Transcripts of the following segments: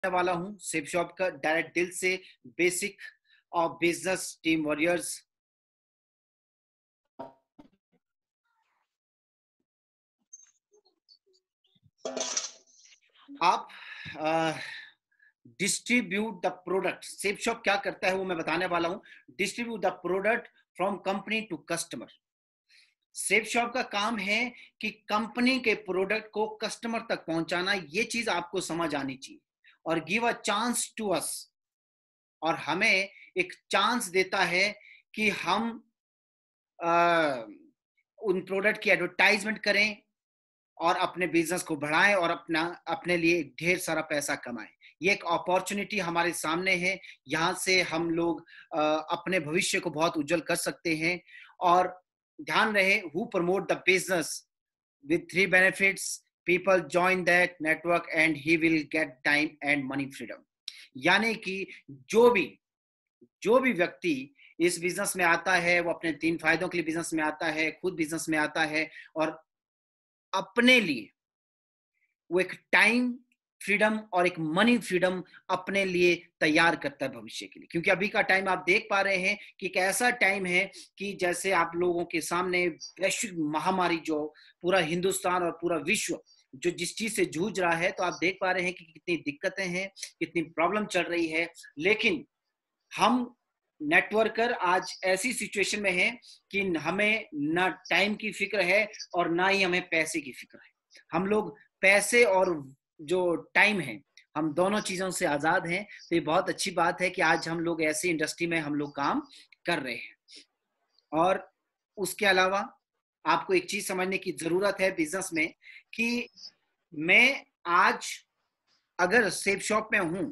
वाला हूं safe shop का डायरेक्ट दिल से basic of business team warriors. आप distribute the product, safe shop क्या करता है वो मैं बताने वाला हूं। Distribute the product from company to customer. Safe shop का काम है कि कंपनी के प्रोडक्ट को कस्टमर तक पहुंचाना, ये चीज आपको समझ आनी चाहिए। और give a chance to us, और हमें एक चांस देता है कि हम उन प्रोडक्ट की एडवर्टाइजमेंट करें और अपने बिजनेस को बढ़ाएं और अपने लिए ढेर सारा पैसा कमाएं। ये एक अपॉर्चुनिटी हमारे सामने है, यहाँ से हम लोग अपने भविष्य को बहुत उज्जवल कर सकते हैं। और ध्यान रहे, who promote the business with 3 benefits, people join that network and he will get time and money freedom। यानी कि जो भी व्यक्ति इस बिजनेस में आता है वो अपने 3 फायदों के लिए बिजनेस में आता है, खुद बिजनेस में आता है और अपने लिए वो एक टाइम फ्रीडम और एक मनी फ्रीडम अपने लिए तैयार करता है भविष्य के लिए। क्योंकि अभी का टाइम आप देख पा रहे हैं कि एक ऐसा टाइम है कि जैसे आप लोगों के सामने वैश्विक महामारी जो पूरा हिंदुस्तान और पूरा विश्व जो जिस चीज से जूझ रहा है, तो आप देख पा रहे हैं कि कितनी दिक्कतें हैं, कितनी प्रॉब्लम चल रही है। लेकिन हम नेटवर्कर आज ऐसी सिचुएशन में हैं कि हमें ना टाइम की फिक्र है और ना ही हमें पैसे की फिक्र है। हम लोग पैसे और जो टाइम है, हम दोनों चीजों से आजाद हैं। तो ये बहुत अच्छी बात है कि आज हम लोग ऐसी इंडस्ट्री में हम लोग काम कर रहे हैं। और उसके अलावा आपको एक चीज समझने की जरूरत है बिजनेस में कि मैं आज अगर सेफ शॉप में हूं,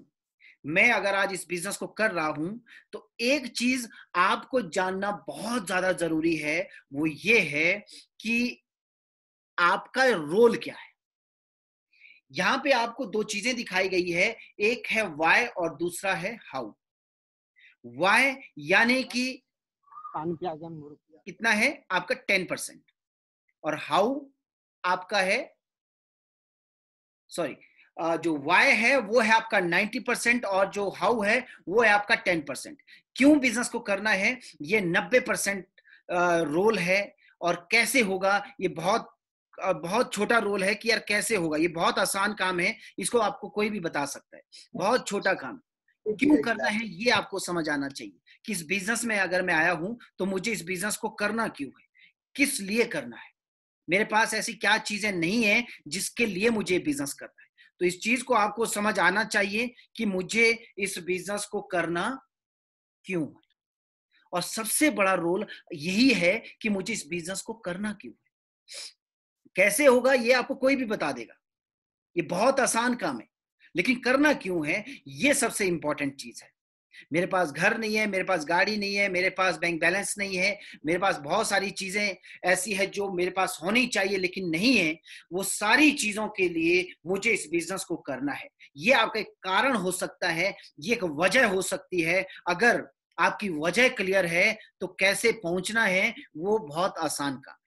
मैं अगर आज इस बिजनेस को कर रहा हूं, तो एक चीज आपको जानना बहुत ज्यादा जरूरी है, वो ये है कि आपका रोल क्या है। यहां पे आपको 2 चीजें दिखाई गई है, एक है वाई और दूसरा है हाउ। वाई यानी कि कितना है आपका 10%, और हाउ आपका है, सॉरी, जो वाई है वो है आपका 90% और जो हाउ है वो है आपका 10%। क्यों बिजनेस को करना है, ये 90% रोल है। और कैसे होगा, ये बहुत छोटा रोल है कि यार कैसे होगा, ये बहुत आसान काम है, इसको आपको कोई भी बता सकता है, बहुत छोटा काम। क्यों करना है ये आपको समझ आना चाहिए कि इस बिजनेस में अगर मैं आया हूं तो मुझे इस बिजनेस को करना क्यों है, किस लिए करना है, मेरे पास ऐसी क्या चीजें नहीं है जिसके लिए मुझे बिजनेस करना है। तो इस चीज को आपको समझ आना चाहिए कि मुझे इस बिजनेस को करना क्यों है। और सबसे बड़ा रोल यही है कि मुझे इस बिजनेस को करना क्यों है। कैसे होगा ये आपको कोई भी बता देगा, ये बहुत आसान काम है, लेकिन करना क्यों है ये सबसे इंपॉर्टेंट चीज है। मेरे पास घर नहीं है, मेरे पास गाड़ी नहीं है, मेरे पास बैंक बैलेंस नहीं है, मेरे पास बहुत सारी चीजें ऐसी है जो मेरे पास होनी चाहिए लेकिन नहीं है, वो सारी चीजों के लिए मुझे इस बिजनेस को करना है। ये आपका एक कारण हो सकता है, ये एक वजह हो सकती है। अगर आपकी वजह क्लियर है तो कैसे पहुंचना है वो बहुत आसान काम है।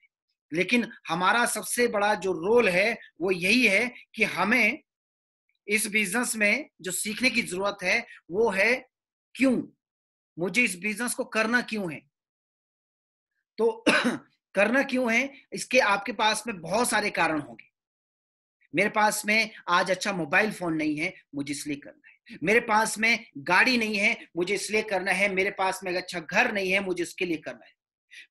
लेकिन हमारा सबसे बड़ा जो रोल है वो यही है कि हमें इस बिजनेस में जो सीखने की जरूरत है वो है क्यों, मुझे इस बिजनेस को करना क्यों है। तो करना क्यों है, इसके आपके पास में बहुत सारे कारण होंगे। मेरे पास में आज अच्छा मोबाइल फोन नहीं है, मुझे इसलिए करना है। मेरे पास में गाड़ी नहीं है, मुझे इसलिए करना है। मेरे पास में अच्छा घर नहीं है, मुझे इसके लिए करना है।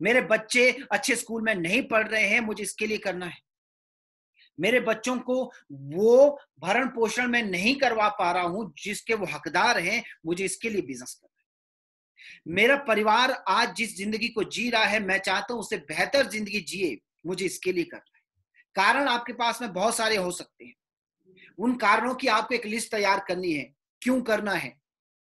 मेरे बच्चे अच्छे स्कूल में नहीं पढ़ रहे हैं, मुझे इसके लिए करना है। मेरे बच्चों को वो भरण पोषण में नहीं करवा पा रहा हूं जिसके वो हकदार हैं, मुझे इसके लिए बिजनेस करना है। मेरा परिवार आज जिस जिंदगी को जी रहा है, मैं चाहता हूं उससे बेहतर जिंदगी जिए, मुझे इसके लिए करना है। कारण आपके पास में बहुत सारे हो सकते हैं, उन कारणों की आपको एक लिस्ट तैयार करनी है, क्यों करना है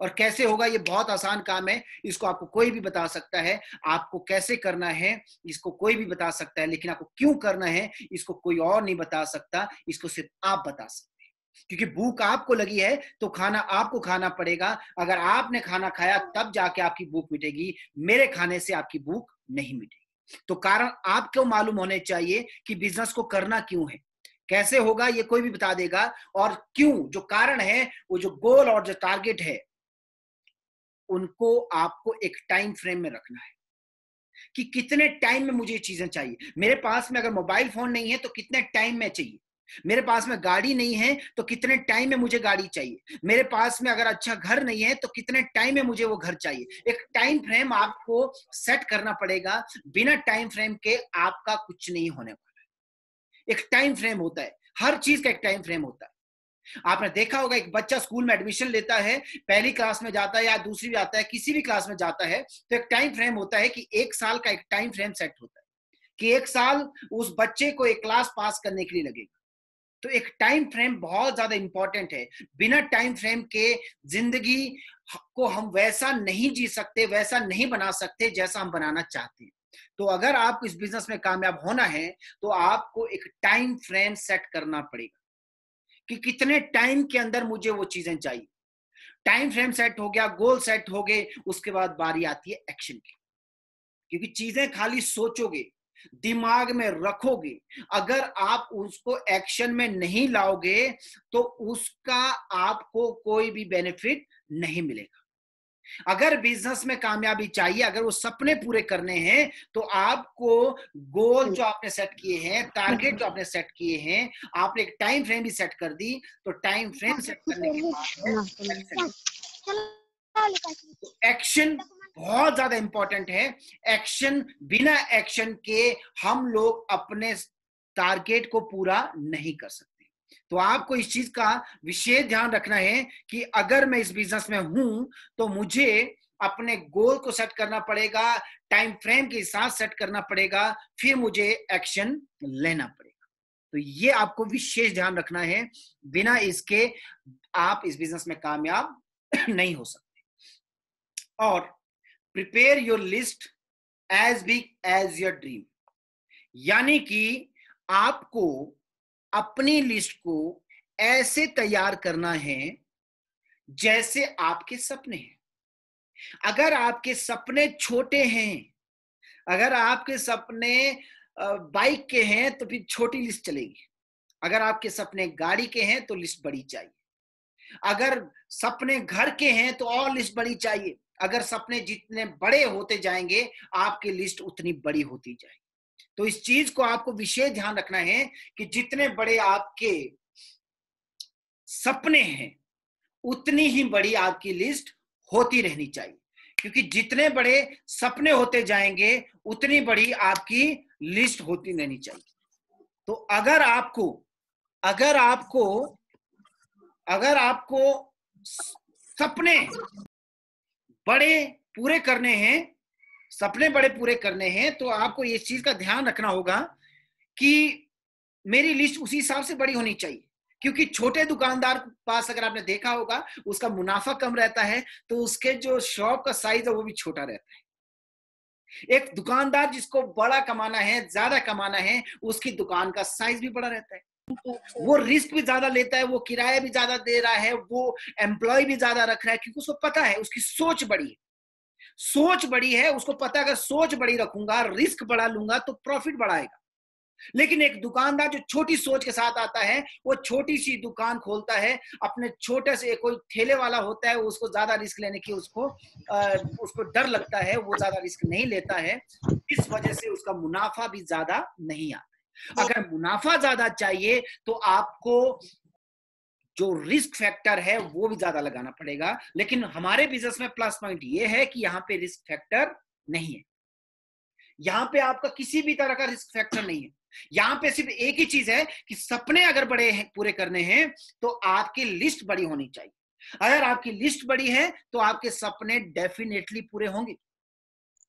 और कैसे होगा। ये बहुत आसान काम है, इसको आपको कोई भी बता सकता है। आपको कैसे करना है इसको कोई भी बता सकता है, लेकिन आपको क्यों करना है इसको कोई और नहीं बता सकता, इसको सिर्फ आप बता सकते हैं। क्योंकि भूख आपको लगी है तो खाना आपको खाना पड़ेगा। अगर आपने खाना खाया तब जाके आपकी भूख मिटेगी, मेरे खाने से आपकी भूख नहीं मिटेगी। तो कारण आपको मालूम होने चाहिए कि बिजनेस को करना क्यों है, कैसे होगा ये कोई भी बता देगा, और क्यों, जो कारण है, वो जो गोल और जो टारगेट है, उनको आपको एक टाइम फ्रेम में रखना है कि कितने टाइम में मुझे ये चीजें चाहिए। मेरे पास में अगर मोबाइल फोन नहीं है तो कितने टाइम में चाहिए, मेरे पास में गाड़ी नहीं है तो कितने टाइम में मुझे गाड़ी चाहिए, मेरे पास में अगर अच्छा घर नहीं है तो कितने टाइम में मुझे वो घर चाहिए। एक टाइम फ्रेम आपको सेट करना पड़ेगा। बिना टाइम फ्रेम के आपका कुछ नहीं होने वाला है। एक टाइम फ्रेम होता है, हर चीज का एक टाइम फ्रेम होता है। आपने देखा होगा एक बच्चा स्कूल में एडमिशन लेता है, पहली क्लास में जाता है या दूसरी भी आता है, किसी भी क्लास में जाता है, तो एक टाइम फ्रेम होता है कि एक साल का एक टाइम फ्रेम सेट होता है कि एक साल उस बच्चे को एक क्लास पास करने के लिए लगेगा। तो एक टाइम फ्रेम बहुत ज्यादा इंपॉर्टेंट है। बिना टाइम फ्रेम के जिंदगी को हम वैसा नहीं जी सकते, वैसा नहीं बना सकते जैसा हम बनाना चाहते हैं। तो अगर आपको इस बिजनेस में कामयाब होना है तो आपको एक टाइम फ्रेम सेट करना पड़ेगा कि कितने टाइम के अंदर मुझे वो चीजें चाहिए। टाइम फ्रेम सेट हो गया, गोल सेट हो गए, उसके बाद बारी आती है एक्शन की। क्योंकि चीजें खाली सोचोगे, दिमाग में रखोगे, अगर आप उसको एक्शन में नहीं लाओगे तो उसका आपको कोई भी बेनिफिट नहीं मिलेगा। अगर बिजनेस में कामयाबी चाहिए, अगर वो सपने पूरे करने हैं, तो आपको गोल जो आपने सेट किए हैं, टारगेट जो आपने सेट किए हैं, आपने एक टाइम फ्रेम भी सेट कर दी, तो टाइम फ्रेम सेट करने के बाद है एक्शन। एक्शन बहुत ज्यादा इंपॉर्टेंट है। एक्शन, बिना एक्शन के हम लोग अपने टारगेट को पूरा नहीं कर सकते। तो आपको इस चीज का विशेष ध्यान रखना है कि अगर मैं इस बिजनेस में हूं तो मुझे अपने गोल को सेट करना पड़ेगा, टाइम फ्रेम के साथ सेट करना पड़ेगा, फिर मुझे एक्शन लेना पड़ेगा। तो ये आपको विशेष ध्यान रखना है, बिना इसके आप इस बिजनेस में कामयाब नहीं हो सकते। और prepare your list as big as your dream, यानी कि आपको अपनी लिस्ट को ऐसे तैयार करना है जैसे आपके सपने हैं। अगर आपके सपने छोटे हैं, अगर आपके सपने बाइक के हैं तो फिर छोटी लिस्ट चलेगी। अगर आपके सपने गाड़ी के हैं तो लिस्ट बड़ी चाहिए। अगर सपने घर के हैं तो और लिस्ट बड़ी चाहिए। अगर सपने जितने बड़े होते जाएंगे आपकी लिस्ट उतनी बड़ी होती जाएगी। तो इस चीज को आपको विशेष ध्यान रखना है कि जितने बड़े आपके सपने हैं उतनी ही बड़ी आपकी लिस्ट होती रहनी चाहिए, क्योंकि जितने बड़े सपने होते जाएंगे उतनी बड़ी आपकी लिस्ट होती रहनी चाहिए। तो अगर आपको अगर आपको अगर आपको सपने बड़े पूरे करने हैं, सपने बड़े पूरे करने हैं, तो आपको इस चीज का ध्यान रखना होगा कि मेरी लिस्ट उसी हिसाब से बड़ी होनी चाहिए। क्योंकि छोटे दुकानदार के पास अगर आपने देखा होगा उसका मुनाफा कम रहता है, तो उसके जो शॉप का साइज है वो भी छोटा रहता है। एक दुकानदार जिसको बड़ा कमाना है, ज्यादा कमाना है, उसकी दुकान का साइज भी बड़ा रहता है, वो रिस्क भी ज्यादा लेता है, वो किराया भी ज्यादा दे रहा है, वो एम्प्लॉय भी ज्यादा रख रहा है, क्योंकि उसको पता है, उसकी सोच बड़ी है। सोच बड़ी है, उसको पता है अगर सोच बड़ी रखूंगा, रिस्क बड़ा लूंगा तो प्रॉफिट बढ़ाएगा। लेकिन एक दुकानदार जो छोटी सोच के साथ आता है, वो छोटी सी दुकान खोलता है, अपने छोटे से कोई ठेले वाला होता है, उसको ज्यादा रिस्क लेने की उसको डर लगता है, वो ज्यादा रिस्क नहीं लेता है, इस वजह से उसका मुनाफा भी ज्यादा नहीं आता है। अगर मुनाफा ज्यादा चाहिए तो आपको जो रिस्क फैक्टर है वो भी ज्यादा लगाना पड़ेगा। लेकिन हमारे बिजनेस में प्लस पॉइंट ये है कि यहाँ पे रिस्क फैक्टर नहीं है, यहाँ पे आपका किसी भी तरह का रिस्क फैक्टर नहीं है। यहाँ पे सिर्फ एक ही चीज है कि सपने अगर बड़े हैं, पूरे करने हैं, तो आपकी लिस्ट बड़ी होनी चाहिए। अगर आपकी लिस्ट बड़ी है तो आपके सपने डेफिनेटली पूरे होंगे।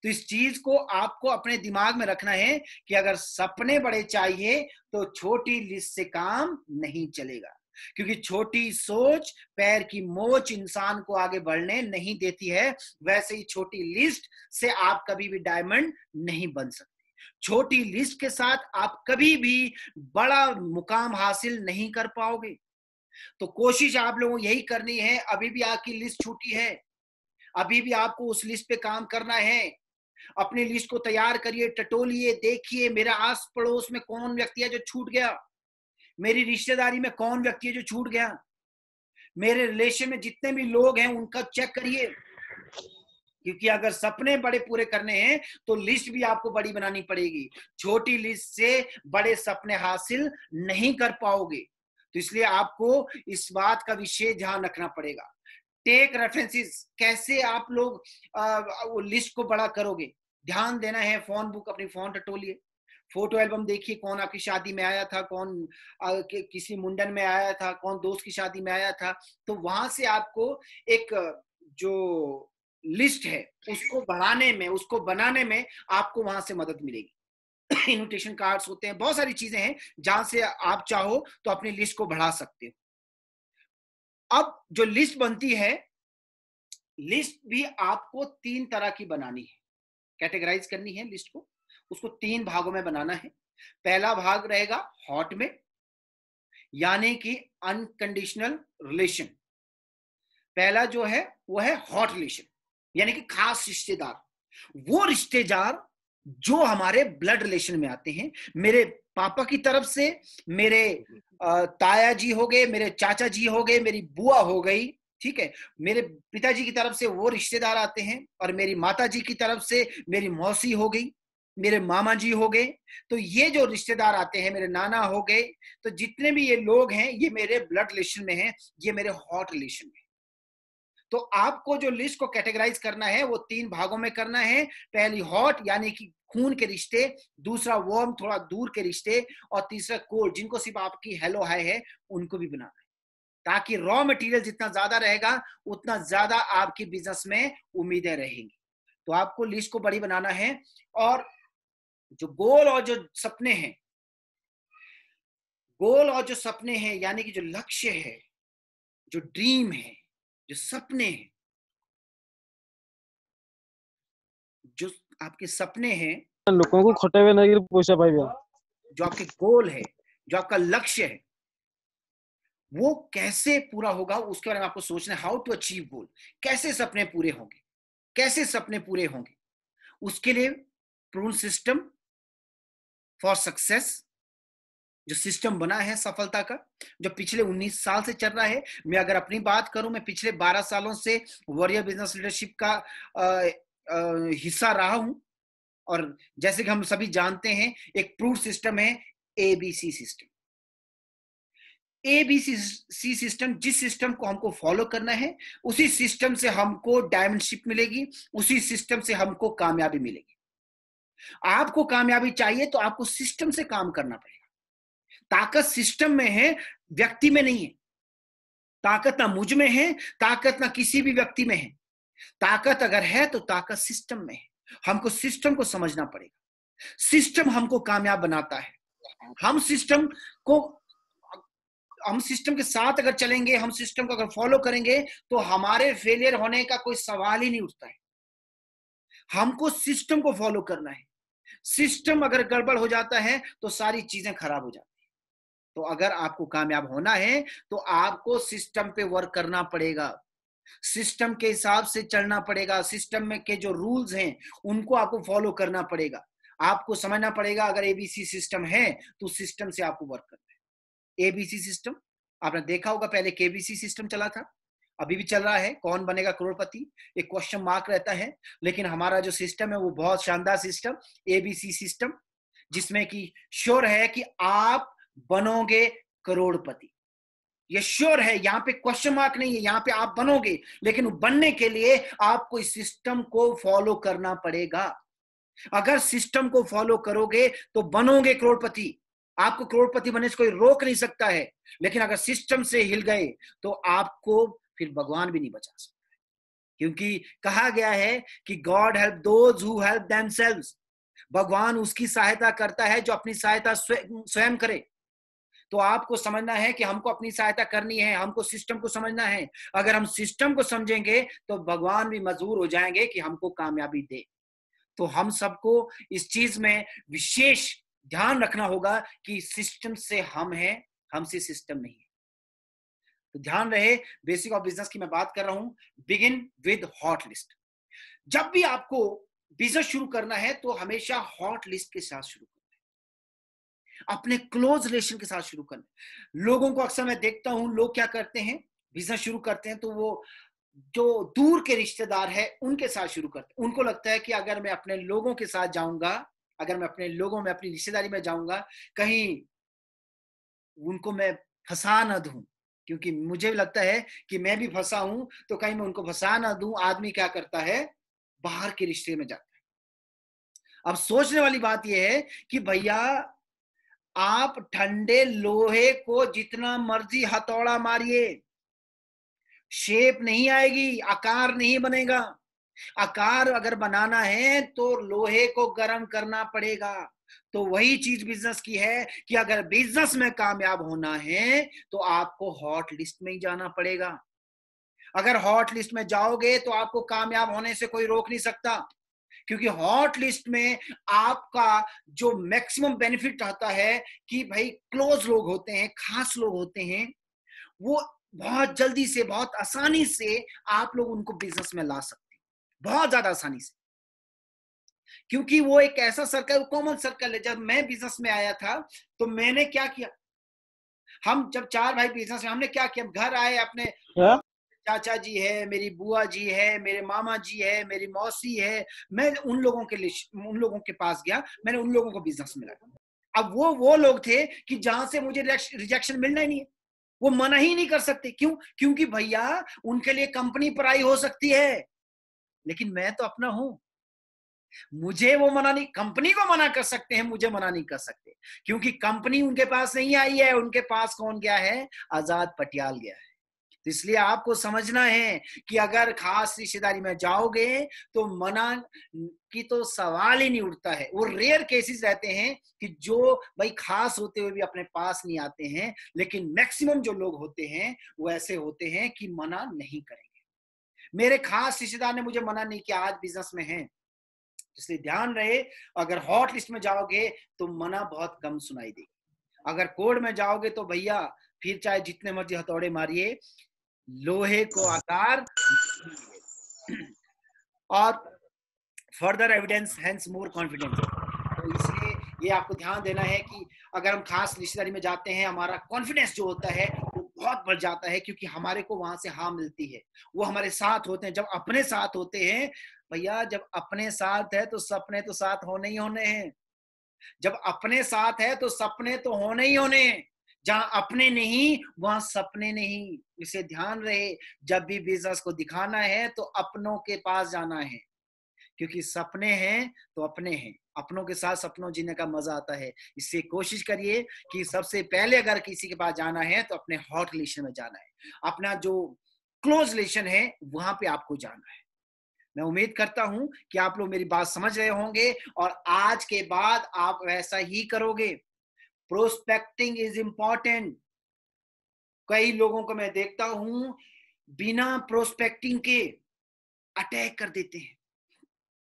तो इस चीज को आपको अपने दिमाग में रखना है कि अगर सपने बड़े चाहिए तो छोटी लिस्ट से काम नहीं चलेगा, क्योंकि छोटी सोच पैर की मोच इंसान को आगे बढ़ने नहीं देती है। वैसे ही छोटी लिस्ट से आप कभी भी डायमंड नहीं बन सकते। छोटी लिस्ट के साथ आप कभी भी बड़ा मुकाम हासिल नहीं कर पाओगे। तो कोशिश आप लोगों को यही करनी है। अभी भी आपकी लिस्ट छूटी है, अभी भी आपको उस लिस्ट पे काम करना है। अपनी लिस्ट को तैयार करिए, टटोलिए, देखिए मेरा आस पड़ोस में कौन व्यक्ति है जो छूट गया, मेरी रिश्तेदारी में कौन व्यक्ति है जो छूट गया, मेरे रिलेशन में जितने भी लोग हैं उनका चेक करिए, क्योंकि अगर सपने बड़े पूरे करने हैं तो लिस्ट भी आपको बड़ी बनानी पड़ेगी। छोटी लिस्ट से बड़े सपने हासिल नहीं कर पाओगे, तो इसलिए आपको इस बात का विशेष ध्यान रखना पड़ेगा। टेक रेफरेंसेस, कैसे आप लोग वो लिस्ट को बड़ा करोगे, ध्यान देना है। फोन बुक, अपनी फोन टटोलिए, फोटो एल्बम देखिए, कौन आपकी शादी में आया था, कौन किसी मुंडन में आया था, कौन दोस्त की शादी में आया था। तो वहां से आपको एक जो लिस्ट है उसको बढ़ाने में, उसको बनाने में आपको वहां से मदद मिलेगी। इन्विटेशन कार्ड्स होते हैं, बहुत सारी चीजें हैं जहां से आप चाहो तो अपनी लिस्ट को बढ़ा सकते हो। अब जो लिस्ट बनती है, लिस्ट भी आपको 3 तरह की बनानी है, कैटेगराइज करनी है लिस्ट को, उसको 3 भागों में बनाना है। पहला भाग रहेगा हॉट में, यानी कि अनकंडीशनल रिलेशन। पहला जो है वो है हॉट रिलेशन, यानी कि खास रिश्तेदार, वो रिश्तेदार जो हमारे ब्लड रिलेशन में आते हैं। मेरे पापा की तरफ से मेरे ताया जी हो गए, मेरे चाचा जी हो गए, मेरी बुआ हो गई, ठीक है, मेरे पिताजी की तरफ से वो रिश्तेदार आते हैं, और मेरी माता जी की तरफ से मेरी मौसी हो गई, मेरे मामा जी हो गए। तो ये जो रिश्तेदार आते हैं, मेरे नाना हो गए, तो जितने भी ये लोग हैं ये मेरे ब्लड रिलेशन में हैं, ये मेरे हॉट रिलेशन में। तो आपको जो लिस्ट को कैटेगराइज करना है वो 3 भागों में करना है। पहली हॉट, यानी कि खून के रिश्ते, दूसरा वार्म, थोड़ा दूर के रिश्ते, और तीसरा कोल्ड, जिनको सिर्फ आपकी हेलो हाय है, उनको भी बनाना है, ताकि रॉ मटेरियल जितना ज्यादा रहेगा उतना ज्यादा आपकी बिजनेस में उम्मीदें रहेंगी। तो आपको लिस्ट को बड़ी बनाना है, और जो गोल और जो सपने हैं, गोल और जो सपने हैं, यानी कि जो लक्ष्य है, जो ड्रीम है, जो सपने हैं, जो आपके सपने हैं, लोगों को खटावे ना पैसा पाइबे, जो आपके गोल है, जो आपका लक्ष्य है, वो कैसे पूरा होगा उसके बारे में आपको सोचना है। हाउ टू अचीव गोल, कैसे सपने पूरे होंगे, कैसे सपने पूरे होंगे, उसके लिए प्रूवन सिस्टम फॉर सक्सेस, जो सिस्टम बना है सफलता का, जो पिछले 19 साल से चल रहा है। मैं अगर अपनी बात करूं, मैं पिछले 12 सालों से वॉरियर बिजनेस लीडरशिप का हिस्सा रहा हूं, और जैसे कि हम सभी जानते हैं, एक प्रूव सिस्टम है एबीसी सिस्टम। एबीसी सिस्टम, जिस सिस्टम को हमको फॉलो करना है, उसी सिस्टम से हमको डायमंडशिप मिलेगी, उसी सिस्टम से हमको कामयाबी मिलेगी। आपको कामयाबी चाहिए तो आपको सिस्टम से काम करना पड़ेगा। ताकत सिस्टम में है, व्यक्ति में नहीं है। ताकत ना मुझ में है, ताकत ना किसी भी व्यक्ति में है। ताकत अगर है तो ताकत सिस्टम में है। हमको सिस्टम को समझना पड़ेगा। सिस्टम हमको कामयाब बनाता है। हम सिस्टम के साथ अगर चलेंगे, हम सिस्टम को अगर फॉलो करेंगे, तो हमारे फेलियर होने का कोई सवाल ही नहीं उठता है। हमको सिस्टम को फॉलो करना है। सिस्टम अगर गड़बड़ हो जाता है तो सारी चीजें खराब हो जाती है। तो अगर आपको कामयाब होना है तो आपको सिस्टम पे वर्क करना पड़ेगा, सिस्टम के हिसाब से चलना पड़ेगा। सिस्टम में के जो रूल्स हैं उनको आपको फॉलो करना पड़ेगा। आपको समझना पड़ेगा, अगर एबीसी सिस्टम है तो सिस्टम से आपको वर्क करना है। एबीसी सिस्टम आपने देखा होगा, पहले केबीसी सिस्टम चला था, अभी भी चल रहा है, कौन बनेगा करोड़पति, एक क्वेश्चन मार्क रहता है। लेकिन हमारा जो सिस्टम है वो बहुत शानदार सिस्टम, एबीसी सिस्टम, जिसमें कि श्योर है कि आप बनोगे करोड़पति। ये श्योर है, यहाँ पे क्वेश्चन मार्क नहीं है, यहाँ पे आप बनोगे। लेकिन बनने के लिए आपको इस सिस्टम को फॉलो करना पड़ेगा। अगर सिस्टम को फॉलो करोगे तो बनोगे करोड़पति। आपको करोड़पति बनने से कोई रोक नहीं सकता है। लेकिन अगर सिस्टम से हिल गए तो आपको फिर भगवान भी नहीं बचा सकता, क्योंकि कहा गया है कि God help those who help themselves. भगवान उसकी सहायता करता है जो अपनी सहायता स्वयं करे। तो आपको समझना है कि हमको अपनी सहायता करनी है, हमको सिस्टम को समझना है। अगर हम सिस्टम को समझेंगे तो भगवान भी मजबूर हो जाएंगे कि हमको कामयाबी दे। तो हम सबको इस चीज में विशेष ध्यान रखना होगा कि सिस्टम से हम हैं, हमसे सिस्टम नहीं है। तो ध्यान रहे, बेसिक ऑफ बिजनेस की मैं बात कर रहा हूं। Begin with hot list. जब भी आपको बिजनेस शुरू करना है तो हमेशा हॉट लिस्ट के साथ शुरू करना अपने क्लोज रिलेशन के साथ शुरू करना। लोगों को अक्सर मैं देखता हूं, लोग क्या करते हैं, बिजनेस शुरू करते हैं तो वो जो दूर के रिश्तेदार है उनके साथ शुरू करते हैं। उनको लगता है कि अगर मैं अपने लोगों के साथ जाऊंगा, अगर मैं अपने लोगों में अपनी रिश्तेदारी में जाऊंगा, कहीं उनको मैं फंसा ना दूं, क्योंकि मुझे लगता है कि मैं भी फंसा हूं, तो कहीं मैं उनको फंसा ना दूं। आदमी क्या करता है, बाहर के रिश्ते में जाता है। अब सोचने वाली बात यह है कि भैया, आप ठंडे लोहे को जितना मर्जी हथौड़ा मारिए, शेप नहीं आएगी, आकार नहीं बनेगा। आकार अगर बनाना है तो लोहे को गर्म करना पड़ेगा। तो वही चीज बिजनेस की है कि अगर बिजनेस में कामयाब होना है तो आपको हॉट लिस्ट में ही जाना पड़ेगा। अगर हॉट लिस्ट में जाओगे तो आपको कामयाब होने से कोई रोक नहीं सकता, क्योंकि हॉट लिस्ट में आपका जो मैक्सिमम बेनिफिट रहता है कि भाई क्लोज लोग होते हैं, खास लोग होते हैं, वो बहुत जल्दी से, बहुत आसानी से आप लोग उनको बिजनेस में ला सकते हैं, बहुत ज्यादा आसानी से। क्योंकि वो एक ऐसा सर्कल, कॉमन सर्कल है। जब मैं बिजनेस में आया था तो मैंने क्या किया, हम जब चार भाई बिजनेस में, हमने क्या किया, घर आए, अपने क्या? चाचा जी है, मेरी बुआ जी है, मेरे मामा जी है, मेरी मौसी है, मैं उन लोगों के लिए, उन लोगों के पास गया, मैंने उन लोगों को बिजनेस में लगाया। अब वो लोग थे कि जहां से मुझे रिजेक्शन मिलना ही नहीं है, वो मना ही नहीं कर सकते। क्यों? क्योंकि भैया उनके लिए कंपनी पराई हो सकती है, लेकिन मैं तो अपना हूं, मुझे वो मना नहीं, कंपनी को मना कर सकते हैं, मुझे मना नहीं कर सकते, क्योंकि कंपनी उनके पास नहीं आई है, उनके पास कौन गया है, आजाद पटियाल गया है। तो इसलिए आपको समझना है कि अगर खास रिश्तेदारी में जाओगे तो मना की तो सवाल ही नहीं उठता है। वो रेयर केसेस रहते हैं कि जो भाई खास होते हुए भी अपने पास नहीं आते हैं, लेकिन मैक्सिमम जो लोग होते हैं वो ऐसे होते हैं कि मना नहीं करेंगे। मेरे खास रिश्तेदार ने मुझे मना नहीं किया, आज बिजनेस में हैं। इसलिए ध्यान रहे, अगर हॉट लिस्ट में जाओगे तो मना बहुत कम सुनाई देगी। अगर कोड में जाओगे तो भैया फिर चाहे जितने मर्जी हथौड़े मारिए, लोहे को आकार नहीं मिलेगा। और further evidence hence more confidence. तो इसलिए ये आपको ध्यान देना है कि अगर हम खास रिश्तेदारी में जाते हैं, हमारा कॉन्फिडेंस जो होता है वो बहुत बढ़ जाता है, क्योंकि हमारे को वहां से हाँ मिलती है, वो हमारे साथ होते हैं। जब अपने साथ होते हैं भैया, जब अपने साथ है तो सपने तो साथ होने ही होने हैं। जब अपने साथ है तो सपने तो होने ही होने हैं। जहां अपने नहीं वहां सपने नहीं। इसे ध्यान रहे, जब भी बिजनेस को दिखाना है तो अपनों के पास जाना है, क्योंकि सपने हैं तो अपने हैं, अपनों के साथ सपनों जीने का मजा आता है। इससे कोशिश करिए कि सबसे पहले अगर किसी के पास जाना है तो अपने हॉट रिलेशन में जाना है, अपना जो क्लोज रिलेशन है वहां पे आपको जाना है। मैं उम्मीद करता हूं कि आप लोग मेरी बात समझ रहे होंगे और आज के बाद आप वैसा ही करोगे। Prospecting is important. कई लोगों को मैं देखता हूं बिना प्रोस्पेक्टिंग के अटैक कर देते हैं।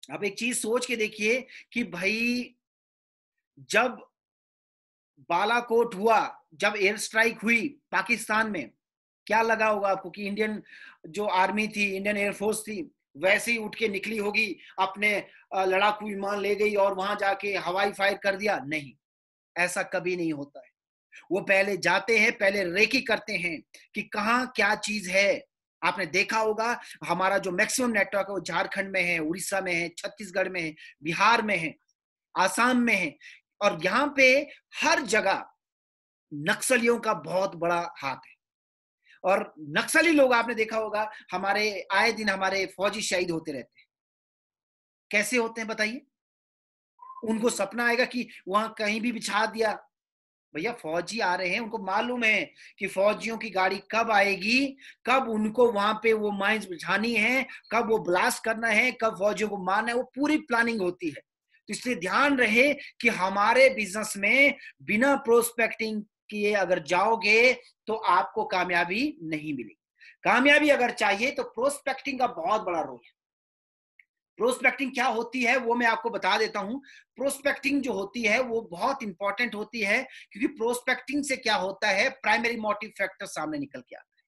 अब एक चीज सोच के देखिए कि भाई, जब बालाकोट हुआ, जब एयर स्ट्राइक हुई पाकिस्तान में, क्या लगा होगा आपको कि इंडियन जो आर्मी थी, इंडियन एयरफोर्स थी, वैसे ही उठ के निकली होगी, अपने लड़ाकू विमान ले गई और वहां जाके हवाई फायर कर दिया? नहीं, ऐसा कभी नहीं होता है। वो पहले जाते हैं, पहले रेकी करते हैं कि कहाँ क्या चीज है। आपने देखा होगा हमारा जो मैक्सिमम नेटवर्क है वो झारखंड में है, उड़ीसा में है, छत्तीसगढ़ में है, बिहार में है, आसाम में है, और यहाँ पे हर जगह नक्सलियों का बहुत बड़ा हाथ है। और नक्सली लोग, आपने देखा होगा, हमारे आए दिन हमारे फौजी शहीद होते रहते हैं। कैसे होते हैं बताइए? उनको सपना आएगा कि वहां कहीं भी बिछा दिया। भैया फौजी आ रहे हैं, उनको मालूम है कि फौजियों की गाड़ी कब आएगी, कब उनको वहां पे वो माइंस बिछानी है, कब वो ब्लास्ट करना है, कब फौजियों को मारना है, वो पूरी प्लानिंग होती है। तो इसलिए ध्यान रहे कि हमारे बिजनेस में बिना प्रोस्पेक्टिंग किए अगर जाओगे तो आपको कामयाबी नहीं मिलेगी। कामयाबी अगर चाहिए तो प्रोस्पेक्टिंग का बहुत बड़ा रोल है। प्रोस्पेक्टिंग क्या होती है वो मैं आपको बता देता हूं। प्रोस्पेक्टिंग जो होती है वो बहुत इंपॉर्टेंट होती है, क्योंकि प्रोस्पेक्टिंग से क्या होता है, प्राइमरी मोटिव फैक्टर सामने निकल के आता है।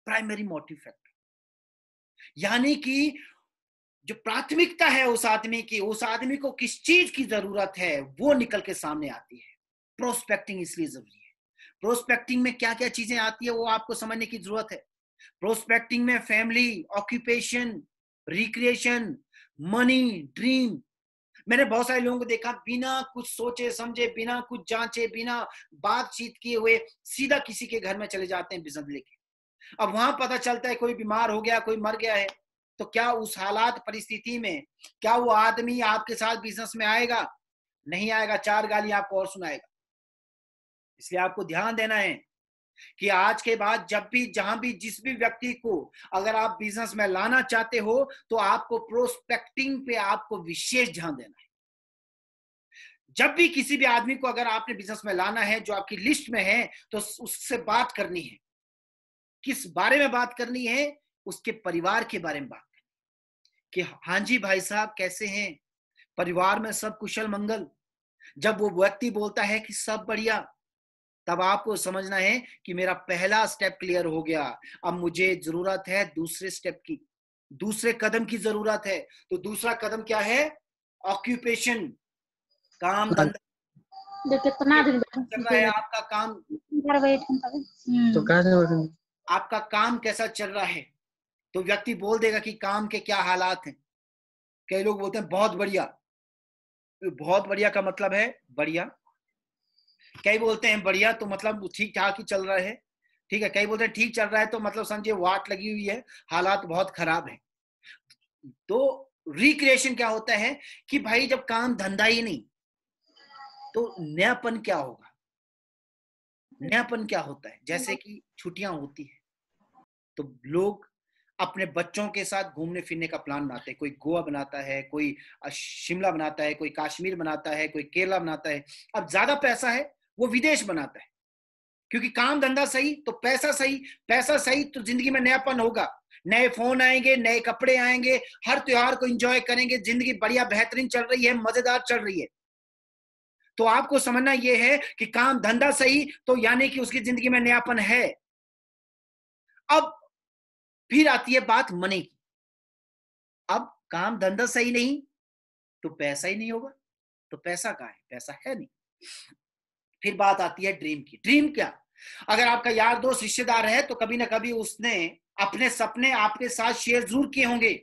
प्राइमरी मोटिव फैक्टर यानी कि जो प्राथमिकता है उस आदमी को किस चीज की जरूरत है वो निकल के सामने आती है। प्रोस्पेक्टिंग इसलिए जरूरी है। प्रोस्पेक्टिंग में क्या क्या चीजें आती है वो आपको समझने की जरूरत है। प्रोस्पेक्टिंग में family, occupation, recreation, money, dream. मैंने बहुत सारे लोगों को देखा बिना कुछ सोचे समझे, बिना कुछ जांचे, बिना बातचीत किए हुए सीधा किसी के घर में चले जाते हैं बिजनेस लेके। अब वहां पता चलता है कोई बीमार हो गया, कोई मर गया है, तो क्या उस हालात परिस्थिति में क्या वो आदमी आपके साथ बिजनेस में आएगा? नहीं आएगा, 4 गाली आपको और सुनाएगा। इसलिए आपको ध्यान देना है कि आज के बाद जब भी, जहां भी, जिस भी व्यक्ति को अगर आप बिजनेस में लाना चाहते हो तो आपको प्रोस्पेक्टिंग पे आपको विशेष ध्यान देना है। जब भी किसी भी आदमी को अगर आपने बिजनेस में लाना है जो आपकी लिस्ट में है, तो उससे बात करनी है। किस बारे में बात करनी है? उसके परिवार के बारे में बात करनी कि हाँ जी भाई साहब कैसे हैं, परिवार में सब कुशल मंगल। जब वो व्यक्ति बोलता है कि सब बढ़िया, तब आपको समझना है कि मेरा पहला स्टेप क्लियर हो गया। अब मुझे जरूरत है दूसरे स्टेप की, दूसरे कदम की जरूरत है। तो दूसरा कदम क्या है? ऑक्यूपेशन, काम धंधा। कितना दिन चल रहा है आपका काम? तो आपका काम कैसा चल रहा है? तो व्यक्ति बोल देगा कि काम के क्या हालात हैं। कई लोग बोलते हैं बहुत बढ़िया। बहुत बढ़िया का मतलब है बढ़िया। कई बोलते हैं बढ़िया तो मतलब ठीक ठाक ही चल रहा है, ठीक है। कई बोलते हैं ठीक चल रहा है तो मतलब समझिए वाट लगी हुई है, हालात बहुत खराब है। तो रिक्रिएशन क्या होता है कि भाई जब काम धंधा ही नहीं तो नयापन क्या होगा? नयापन क्या होता है? जैसे कि छुट्टियां होती है तो लोग अपने बच्चों के साथ घूमने फिरने का प्लान बनाते हैं। कोई गोवा बनाता है, कोई शिमला बनाता है, कोई कश्मीर बनाता है, कोई केरला बनाता है। अब ज्यादा पैसा है वो विदेश बनाता है, क्योंकि काम धंधा सही तो पैसा सही। पैसा सही तो जिंदगी में नयापन होगा, नए फोन आएंगे, नए कपड़े आएंगे, हर त्योहार को एंजॉय करेंगे, जिंदगी बढ़िया बेहतरीन चल रही है, मजेदार चल रही है। तो आपको समझना यह है कि काम धंधा सही तो यानी कि उसकी जिंदगी में नयापन है। अब फिर आती है बात मनी की। अब काम धंधा सही नहीं तो पैसा ही नहीं होगा, तो पैसा कहाँ है? पैसा है नहीं। फिर बात आती है ड्रीम की। ड्रीम क्या? अगर आपका यार दोस्त रिश्तेदार है तो कभी ना कभी उसने अपने सपने आपके साथ शेयर जरूर किए होंगे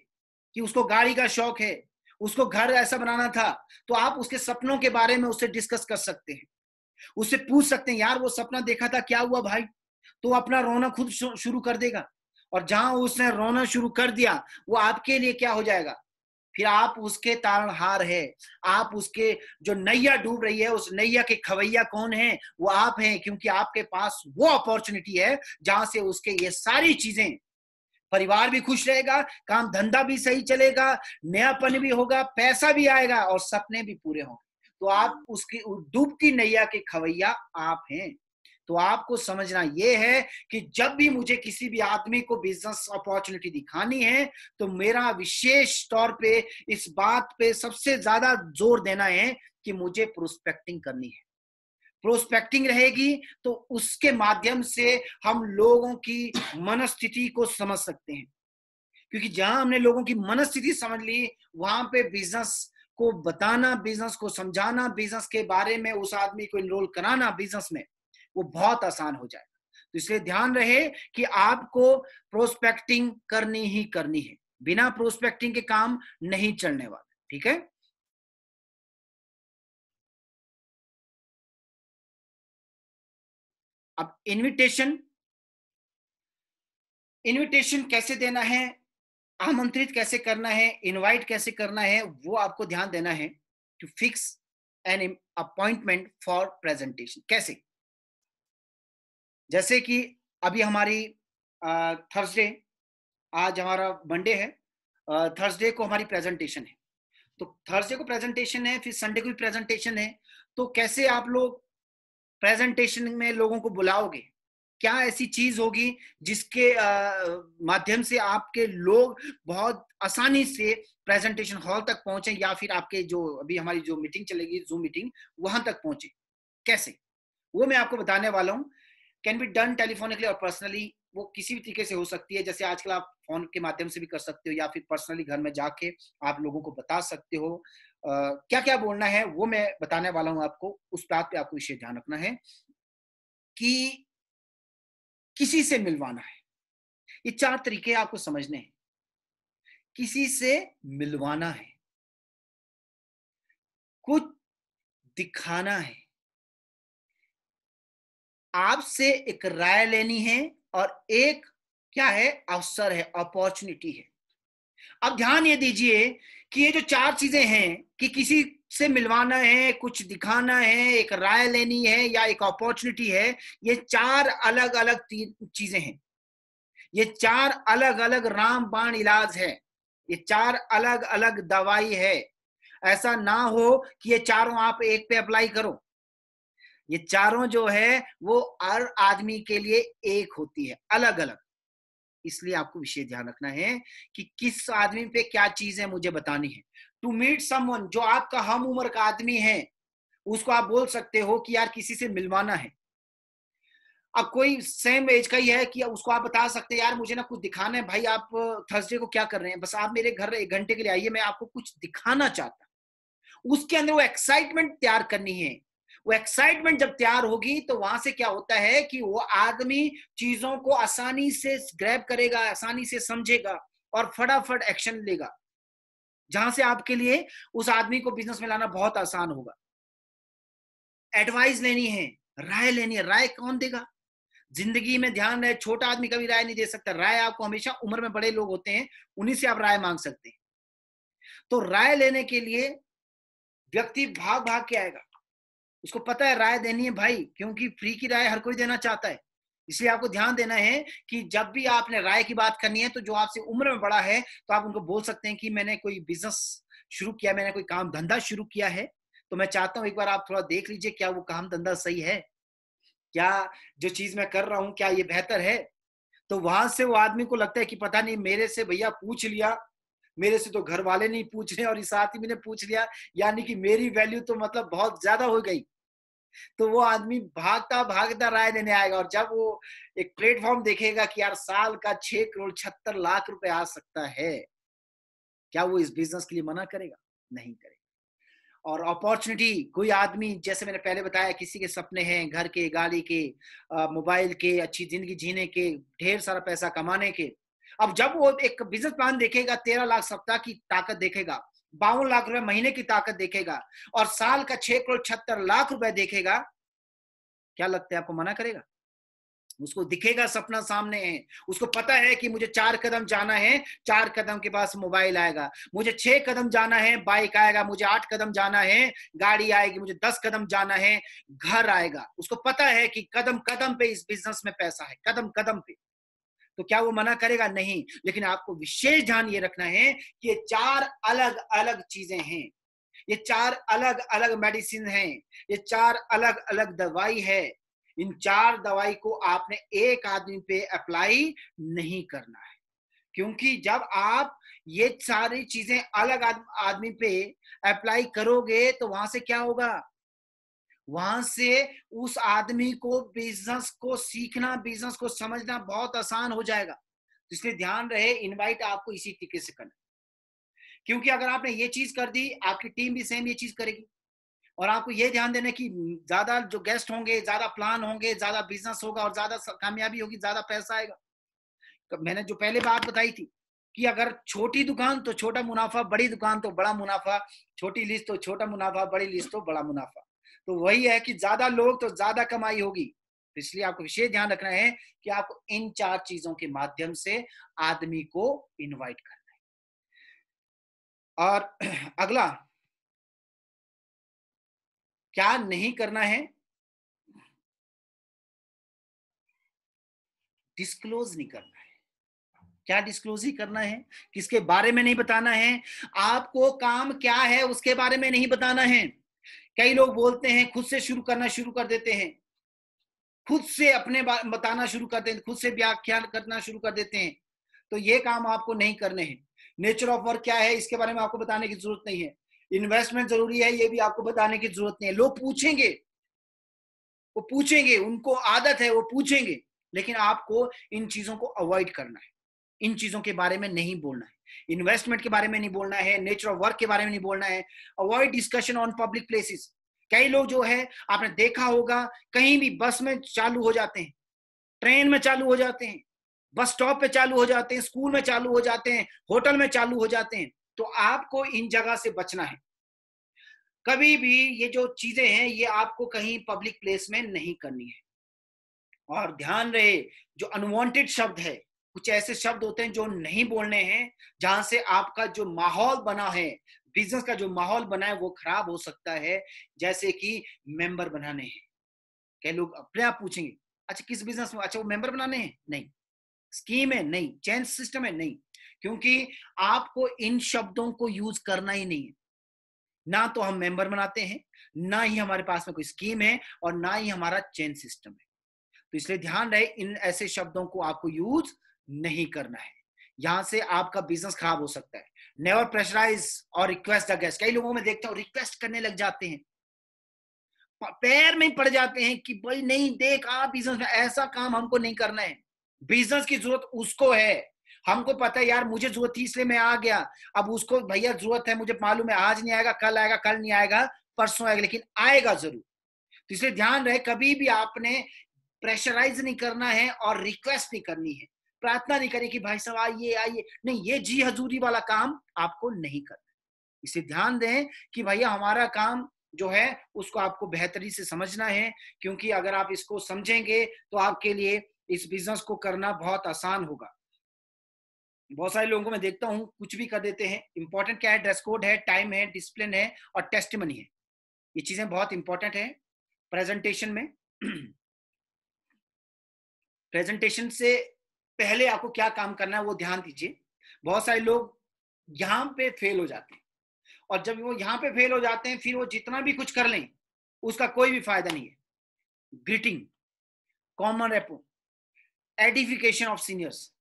कि उसको गाड़ी का शौक है, उसको घर ऐसा बनाना था। तो आप उसके सपनों के बारे में उससे डिस्कस कर सकते हैं, उससे पूछ सकते हैं यार वो सपना देखा था, क्या हुआ भाई? तो अपना रोना खुद शुरू कर देगा। और जहां उसने रोना शुरू कर दिया वो आपके लिए क्या हो जाएगा? फिर आप उसके तारणहार है, आप उसके जो नैया डूब रही है उस नैया के खवैया कौन है? वो आप हैं, क्योंकि आपके पास वो अपॉर्चुनिटी है जहां से उसके ये सारी चीजें, परिवार भी खुश रहेगा, काम धंधा भी सही चलेगा, नयापन भी होगा, पैसा भी आएगा और सपने भी पूरे होंगे। तो आप उसकी डूबती नैया के खवैया आप हैं। तो आपको समझना यह है कि जब भी मुझे किसी भी आदमी को बिजनेस अपॉर्चुनिटी दिखानी है तो मेरा विशेष तौर पे इस बात पे सबसे ज्यादा जोर देना है कि मुझे प्रोस्पेक्टिंग करनी है। प्रोस्पेक्टिंग रहेगी तो उसके माध्यम से हम लोगों की मनस्थिति को समझ सकते हैं, क्योंकि जहां हमने लोगों की मनस्थिति समझ ली वहां पे बिजनेस को बताना, बिजनेस को समझाना, बिजनेस के बारे में उस आदमी को इनरोल कराना बिजनेस में, वो बहुत आसान हो जाएगा। तो इसलिए ध्यान रहे कि आपको प्रोस्पेक्टिंग करनी ही करनी है। बिना प्रोस्पेक्टिंग के काम नहीं चलने वाला, ठीक है। अब इनविटेशन कैसे देना है, आमंत्रित कैसे करना है, इनवाइट कैसे करना है, वो आपको ध्यान देना है। To fix an appointment for presentation. कैसे? जैसे कि अभी हमारी थर्सडे, आज हमारा मंडे है, थर्सडे को हमारी प्रेजेंटेशन है। तो थर्सडे को प्रेजेंटेशन है, फिर संडे को भी प्रेजेंटेशन है। तो कैसे आप लोग प्रेजेंटेशन में लोगों को बुलाओगे? क्या ऐसी चीज होगी जिसके माध्यम से आपके लोग बहुत आसानी से प्रेजेंटेशन हॉल तक पहुंचे, या फिर आपके जो अभी हमारी जो मीटिंग चलेगी जूम मीटिंग, वहां तक पहुंचे? कैसे? वो मैं आपको बताने वाला हूं। कैन बी डन टेलीफोनिकली और पर्सनली, वो किसी भी तरीके से हो सकती है। जैसे आजकल आप फोन के माध्यम से भी कर सकते हो या फिर पर्सनली घर में जाके आप लोगों को बता सकते हो। क्या क्या बोलना है वो मैं बताने वाला हूं आपको। उस बात पे आपको विशेष ध्यान रखना है कि किसी से मिलवाना है। ये 4 तरीके आपको समझने हैं। किसी से मिलवाना है, कुछ दिखाना है, आपसे एक राय लेनी है, और एक क्या है, अवसर है, अपॉर्चुनिटी है। अब ध्यान ये दीजिए कि ये जो 4 चीजें हैं कि किसी से मिलवाना है, कुछ दिखाना है, एक राय लेनी है या एक अपॉर्चुनिटी है, ये 4 अलग अलग चीजें हैं। ये 4 अलग अलग रामबाण इलाज है। ये 4 अलग अलग दवाई है। ऐसा ना हो कि ये चारों आप एक पे अप्लाई करो। ये चारों जो है वो हर आदमी के लिए एक होती है, अलग अलग। इसलिए आपको विशेष ध्यान रखना है कि किस आदमी पे क्या चीज है मुझे बतानी है। टू मीट समवन, जो आपका हम उम्र का आदमी है, उसको आप बोल सकते हो कि यार किसी से मिलवाना है। अब कोई सेम एज का ही है कि उसको आप बता सकते हैं यार मुझे ना कुछ दिखाना है भाई, आप थर्सडे को क्या कर रहे हैं, बस आप मेरे घर 1 घंटे के लिए आइए, मैं आपको कुछ दिखाना चाहता हूं। उसके अंदर वो एक्साइटमेंट तैयार करनी है। वो एक्साइटमेंट जब तैयार होगी तो वहां से क्या होता है कि वो आदमी चीजों को आसानी से ग्रैब करेगा, आसानी से समझेगा और फटाफट एक्शन लेगा, जहां से आपके लिए उस आदमी को बिजनेस में लाना बहुत आसान होगा। एडवाइस लेनी है, राय लेनी है। राय कौन देगा? जिंदगी में ध्यान रहे, छोटा आदमी कभी राय नहीं दे सकता। राय आपको हमेशा उम्र में बड़े लोग होते हैं, उन्हीं से आप राय मांग सकते हैं। तो राय लेने के लिए व्यक्ति भाग भाग के आएगा। उसको पता है राय देनी है भाई, क्योंकि फ्री की राय हर कोई देना चाहता है। इसलिए आपको ध्यान देना है कि जब भी आपने राय की बात करनी है तो जो आपसे उम्र में बड़ा है तो आप उनको बोल सकते हैं कि मैंने कोई बिजनेस शुरू किया, मैंने कोई काम धंधा शुरू किया है, तो मैं चाहता हूं एक बार आप थोड़ा देख लीजिए क्या वो काम धंधा सही है, क्या जो चीज मैं कर रहा हूं क्या ये बेहतर है। तो वहां से वो आदमी को लगता है कि पता नहीं, मेरे से भैया पूछ लिया, मेरे से तो घर वाले नहीं पूछ रहे और इस आदमी ने पूछ लिया, यानी कि मेरी वैल्यू तो मतलब बहुत ज्यादा हो गई। तो वो आदमी भागता भागता राय देने आएगा, और जब वो एक प्लेटफॉर्म देखेगा कि यार साल का 6 करोड़ 76 लाख रुपए आ सकता है, क्या वो इस बिजनेस के लिए मना करेगा? नहीं करेगा। और अपॉर्चुनिटी, कोई आदमी जैसे मैंने पहले बताया किसी के सपने हैं घर के, गाड़ी के, मोबाइल के, अच्छी जिंदगी जीने के, ढेर सारा पैसा कमाने के। अब जब वो एक बिजनेस प्लान देखेगा, 13 लाख सप्ताह की ताकत देखेगा, 52 लाख रुपए महीने की ताकत देखेगा और साल का 6 करोड़ 76 लाख रुपए देखेगा, क्या लगता है आपको मना करेगा? उसको दिखेगा सपना सामने है, उसको पता है कि मुझे 4 कदम जाना है, 4 कदम के पास मोबाइल आएगा, मुझे 6 कदम जाना है बाइक आएगा, मुझे 8 कदम जाना है गाड़ी आएगी, मुझे 10 कदम जाना है घर आएगा। उसको पता है कि कदम कदम पे इस बिजनेस में पैसा है, कदम कदम पे। तो क्या वो मना करेगा? नहीं। लेकिन आपको विशेष ध्यान ये रखना है कि ये 4 अलग अलग चीजें हैं, ये 4 अलग अलग मेडिसिन हैं, ये 4 अलग अलग दवाई है। इन 4 दवाई को आपने एक आदमी पे अप्लाई नहीं करना है, क्योंकि जब आप ये सारी चीजें अलग आदमी पे अप्लाई करोगे तो वहां से क्या होगा? वहां से उस आदमी को बिजनेस को सीखना, बिजनेस को समझना बहुत आसान हो जाएगा। तो इसलिए ध्यान रहे, इनवाइट आपको इसी तरीके से करना, क्योंकि अगर आपने ये चीज कर दी आपकी टीम भी सेम ये चीज करेगी। और आपको ये ध्यान देना कि ज्यादा जो गेस्ट होंगे, ज्यादा प्लान होंगे, ज्यादा बिजनेस होगा और ज्यादा कामयाबी होगी, ज्यादा पैसा आएगा। मैंने जो पहले बात बताई थी कि अगर छोटी दुकान तो छोटा मुनाफा, बड़ी दुकान तो बड़ा मुनाफा, छोटी लिस्ट तो छोटा मुनाफा, बड़ी लिस्ट तो बड़ा मुनाफा। तो वही है कि ज्यादा लोग तो ज्यादा कमाई होगी। इसलिए आपको विशेष ध्यान रखना है कि आपको इन 4 चीजों के माध्यम से आदमी को इनवाइट करना है। और अगला क्या नहीं करना है? डिस्क्लोज नहीं करना है। क्या डिस्क्लोज ही करना है? किसके बारे में नहीं बताना है? आपको काम क्या है उसके बारे में नहीं बताना है। कई लोग बोलते हैं खुद से शुरू करना शुरू कर देते हैं, खुद से अपने बताना शुरू कर देते हैं, खुद से व्याख्यान करना शुरू कर देते हैं। तो ये काम आपको नहीं करने हैं। नेचर ऑफ वर्क क्या है इसके बारे में आपको बताने की जरूरत नहीं है। इन्वेस्टमेंट जरूरी है ये भी आपको बताने की जरूरत नहीं है। लोग पूछेंगे, वो पूछेंगे, उनको आदत है, वो पूछेंगे, लेकिन आपको इन चीजों को अवॉइड करना है, इन चीजों के बारे में नहीं बोलना है, इन्वेस्टमेंट के बारे में नहीं बोलना है, नेचर ऑफ वर्क के बारे में नहीं बोलना है। Avoid discussion on public places. कई लोग जो है आपने देखा होगा, कहीं भी बस में चालू हो जाते हैं, ट्रेन में चालू हो जाते हैं, बस स्टॉप पे चालू हो जाते हैं, स्कूल में चालू हो जाते हैं, होटल में चालू हो जाते हैं। तो आपको इन जगह से बचना है। कभी भी ये जो चीजें हैं ये आपको कहीं पब्लिक प्लेस में नहीं करनी है। और ध्यान रहे, जो अनवांटेड शब्द है, कुछ ऐसे शब्द होते हैं जो नहीं बोलने हैं, जहां से आपका जो माहौल बना है, बिजनेस का जो माहौल बना है वो खराब हो सकता है। जैसे कि मेंबर बनाने हैं। कई लोग अपने आप पूछेंगे, अच्छा किस बिजनेस में, अच्छा वो मेंबर बनाने हैं? नहीं। स्कीम है? नहीं। चेंज सिस्टम है? नहीं। क्योंकि आपको इन शब्दों को यूज करना ही नहीं है। ना तो हम मेंबर बनाते हैं, ना ही हमारे पास में कोई स्कीम है, और ना ही हमारा चेंज सिस्टम है। तो इसलिए ध्यान रहे, इन ऐसे शब्दों को आपको यूज नहीं करना है, यहां से आपका बिजनेस खराब हो सकता है। नेवर प्रेशराइज और रिक्वेस्ट द गेस्ट। कई लोगों में देखता हूं रिक्वेस्ट करने लग जाते हैं, पैर में पड़ जाते हैं कि भाई नहीं देख, आप बिजनेस में ऐसा काम हमको नहीं करना है। बिजनेस की जरूरत उसको है, हमको पता है यार मुझे जरूरत थी इसलिए मैं आ गया। अब उसको भैया जरूरत है, मुझे मालूम है आज नहीं आएगा, कल नहीं आएगा, परसों आएगा, लेकिन आएगा जरूर। तो इसलिए ध्यान रहे, कभी भी आपने प्रेशराइज नहीं करना है और रिक्वेस्ट नहीं करनी है, प्रार्थना नहीं करनी कि भाई साहब आइए आइए, नहीं, ये जी हजूरी वाला काम आपको नहीं करना। इसे ध्यान दें कि भैया हमारा काम जो है उसको आपको बेहतरी से समझना है, क्योंकि अगर आप इसको समझेंगे तो आपके लिए इस बिजनेस को करना बहुत आसान होगा। बहुत सारे लोगों को मैं देखता हूं कुछ भी कर देते हैं। इंपॉर्टेंट क्या है? ड्रेस कोड है, टाइम है, डिसिप्लिन है और टेस्टिमनी है। ये चीजें बहुत इंपॉर्टेंट है प्रेजेंटेशन में। प्रेजेंटेशन से पहले आपको क्या काम करना है वो ध्यान दीजिए। बहुत सारे लोग यहाँ पे फेल हो जाते हैं, और जब वो यहाँ पे फेल हो जाते हैं फिर वो जितना भी कुछ कर लें उसका कोई भी फायदा नहीं है। Greeting, common repo, edification of seniors,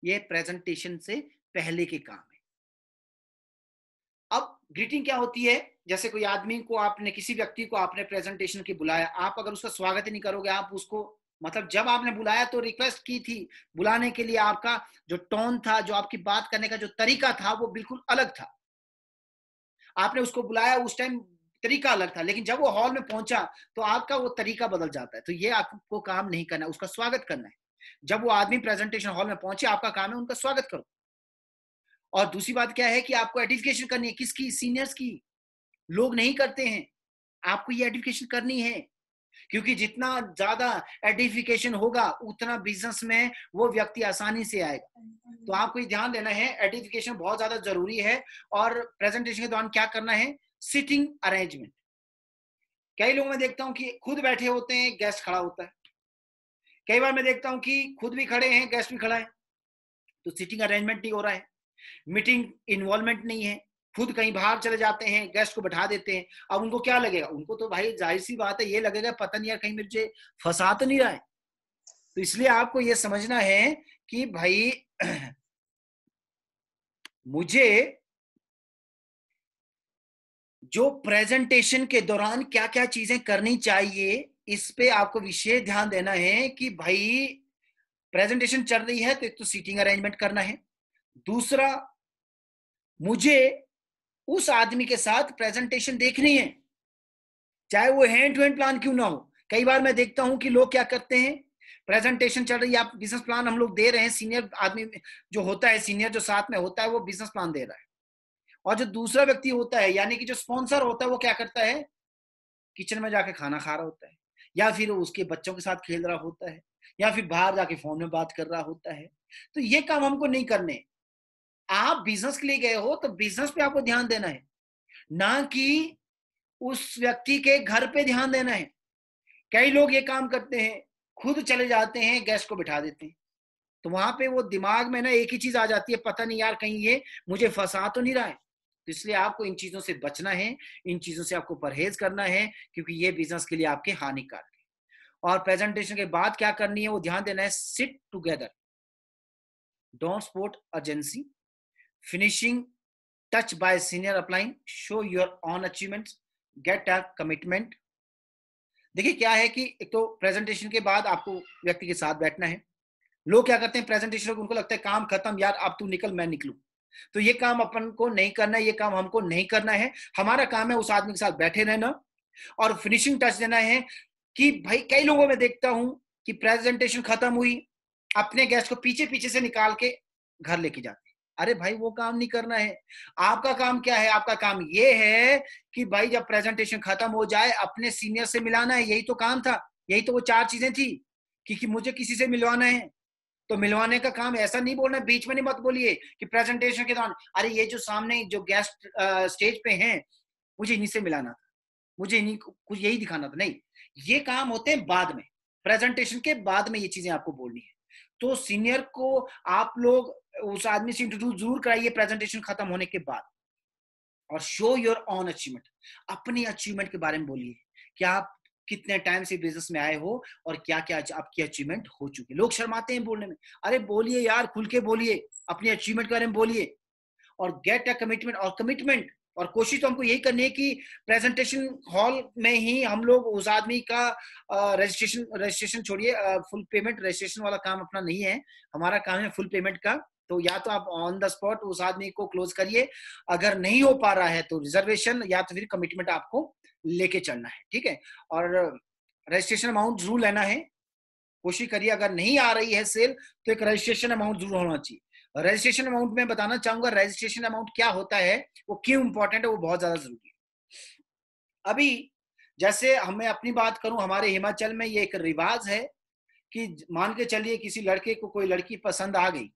ये प्रेजेंटेशन से पहले के काम है। अब ग्रीटिंग क्या होती है? जैसे कोई आदमी को आपने, किसी व्यक्ति को आपने प्रेजेंटेशन के बुलाया, आप अगर उसका स्वागत ही नहीं करोगे, आप उसको, मतलब जब आपने बुलाया तो रिक्वेस्ट की थी, बुलाने के लिए आपका जो टोन था, जो आपकी बात करने का जो तरीका था वो बिल्कुल अलग था। आपने उसको बुलाया, उस टाइम तरीका अलग था, लेकिन जब वो हॉल में पहुंचा तो आपका वो तरीका बदल जाता है। तो ये आपको काम नहीं करना है, उसका स्वागत करना है। जब वो आदमी प्रेजेंटेशन हॉल में पहुंचे, आपका काम है उनका स्वागत करो। और दूसरी बात क्या है कि आपको एडिफिकेशन करनी है। किसकी? सीनियर्स की। लोग नहीं करते हैं, आपको ये एडिफिकेशन करनी है, क्योंकि जितना ज्यादा एडिफिकेशन होगा उतना बिजनेस में वो व्यक्ति आसानी से आएगा। तो आपको ये ध्यान देना है, एडिफिकेशन बहुत ज्यादा जरूरी है। और प्रेजेंटेशन के दौरान क्या करना है? Sitting arrangement. कई लोगों में देखता हूं कि खुद बैठे होते हैं, गेस्ट खड़ा होता है। कई बार मैं देखता हूं कि खुद भी खड़े हैं, गेस्ट भी खड़ा है, तो सिटिंग अरेंजमेंट नहीं हो रहा है, मीटिंग इन्वॉल्वमेंट नहीं है, खुद कहीं बाहर चले जाते हैं, गेस्ट को बैठा देते हैं। अब उनको क्या लगेगा? उनको तो भाई जाहिर सी बात है ये लगेगा पता नहीं यार कहीं मुझे फंसा तो नहीं रहा है। तो इसलिए आपको ये समझना है कि भाई मुझे जो प्रेजेंटेशन के दौरान क्या क्या चीजें करनी चाहिए, इस पे आपको विशेष ध्यान देना है कि भाई प्रेजेंटेशन चल रही है तो एक तो सीटिंग अरेंजमेंट करना है, दूसरा मुझे उस आदमी के साथ प्रेजेंटेशन देखनी है, चाहे वो हैंड टू हैंड प्लान क्यों ना हो। कई बार मैं देखता हूं कि लोग क्या करते हैं, प्रेजेंटेशन चल रही है, आप बिजनेस प्लान हम लोग दे रहे हैं, सीनियर आदमी जो होता है, सीनियर जो साथ में होता है वो बिजनेस प्लान दे रहा है, और जो दूसरा व्यक्ति होता है यानी कि जो स्पॉन्सर होता है वो क्या करता है? किचन में जाके खाना खा रहा होता है, या फिर उसके बच्चों के साथ खेल रहा होता है, या फिर बाहर जाके फोन में बात कर रहा होता है। तो ये काम हमको नहीं करने। आप बिजनेस के लिए गए हो तो बिजनेस पे आपको ध्यान देना है, ना कि उस व्यक्ति के घर पे ध्यान देना है। कई लोग ये काम करते हैं, खुद चले जाते हैं, गेस्ट को बिठा देते हैं, तो वहां पे वो दिमाग में ना एक ही चीज आ जाती है, पता नहीं यार कहीं ये मुझे फंसा तो नहीं रहा है। तो इसलिए आपको इन चीजों से बचना है, इन चीजों से आपको परहेज करना है, क्योंकि ये बिजनेस के लिए आपके हानिकारक है। और प्रेजेंटेशन के बाद क्या करनी है वो ध्यान देना है, sit together, don't sport urgency, finishing touch by senior applying, show your own achievements, get a commitment। देखिए क्या है कि एक तो प्रेजेंटेशन के बाद आपको व्यक्ति के साथ बैठना है। लोग क्या करते हैं प्रेजेंटेशन को, उनको लगता है काम खत्म यार, अब तू निकल मैं निकलूं। तो ये काम अपन को नहीं करना है, ये काम हमको नहीं करना है। हमारा काम है उस आदमी के साथ बैठे रहना और फिनिशिंग टच देना है। कि भाई कई लोगों में देखता हूं कि प्रेजेंटेशन खत्म हुई, अपने गेस्ट को पीछे पीछे से निकाल के घर लेके जाते हैं। अरे भाई वो काम नहीं करना है। आपका काम क्या है? आपका काम ये है कि भाई जब प्रेजेंटेशन खत्म हो जाए अपने सीनियर से मिलाना है। यही तो काम था, यही तो वो 4 चीजें थी कि मुझे किसी से मिलवाना है। तो मिलवाने का काम ऐसा नहीं बोलना, बीच में नहीं मत बोलिए कि प्रेजेंटेशन के दौरान अरे ये जो सामने जो गेस्ट स्टेज पे हैं मुझे इन्हीं से मिलाना था, मुझे इन्हीं को कुछ यही दिखाना था। नहीं, ये काम होते हैं बाद में, प्रेजेंटेशन के बाद में ये चीजें आपको बोलनी है। तो सीनियर को आप लोग उस आदमी से इंट्रोड्यूस जरूर कराइए प्रेजेंटेशन खत्म होने के बाद। और शो योर ऑन अचीवमेंट, अपनी अचीवमेंट के बारे में बोलिए कि आप कितने टाइम से बिजनेस में आए हो और क्या क्या आपकी अचीवमेंट हो चुकी है। लोग शर्माते हैं बोलने में, अरे बोलिए यार, खुल के बोलिए, अपनी अचीवमेंट के बारे में बोलिए। और गेट अ कमिटमेंट, और कमिटमेंट और कोशिश तो हमको यही करनी है कि प्रेजेंटेशन हॉल में ही हम लोग उस आदमी का रजिस्ट्रेशन छोड़िए, फुल पेमेंट रजिस्ट्रेशन वाला काम अपना नहीं है। हमारा काम है फुल पेमेंट का। तो या तो आप ऑन द स्पॉट उस आदमी को क्लोज करिए, अगर नहीं हो पा रहा है तो रिजर्वेशन या तो फिर कमिटमेंट आपको लेके चलना है, ठीक है। और रजिस्ट्रेशन अमाउंट जरूर लेना है, कोशिश करिए। अगर नहीं आ रही है सेल तो एक रजिस्ट्रेशन अमाउंट जरूर होना चाहिए। रजिस्ट्रेशन अमाउंट में बताना चाहूंगा रजिस्ट्रेशन अमाउंट क्या होता है, वो क्यों इंपॉर्टेंट है, वो बहुत ज्यादा जरूरी है। अभी जैसे हमें अपनी बात करूं, हमारे हिमाचल में ये एक रिवाज है कि मान के चलिए किसी लड़के को कोई लड़की पसंद आ गई।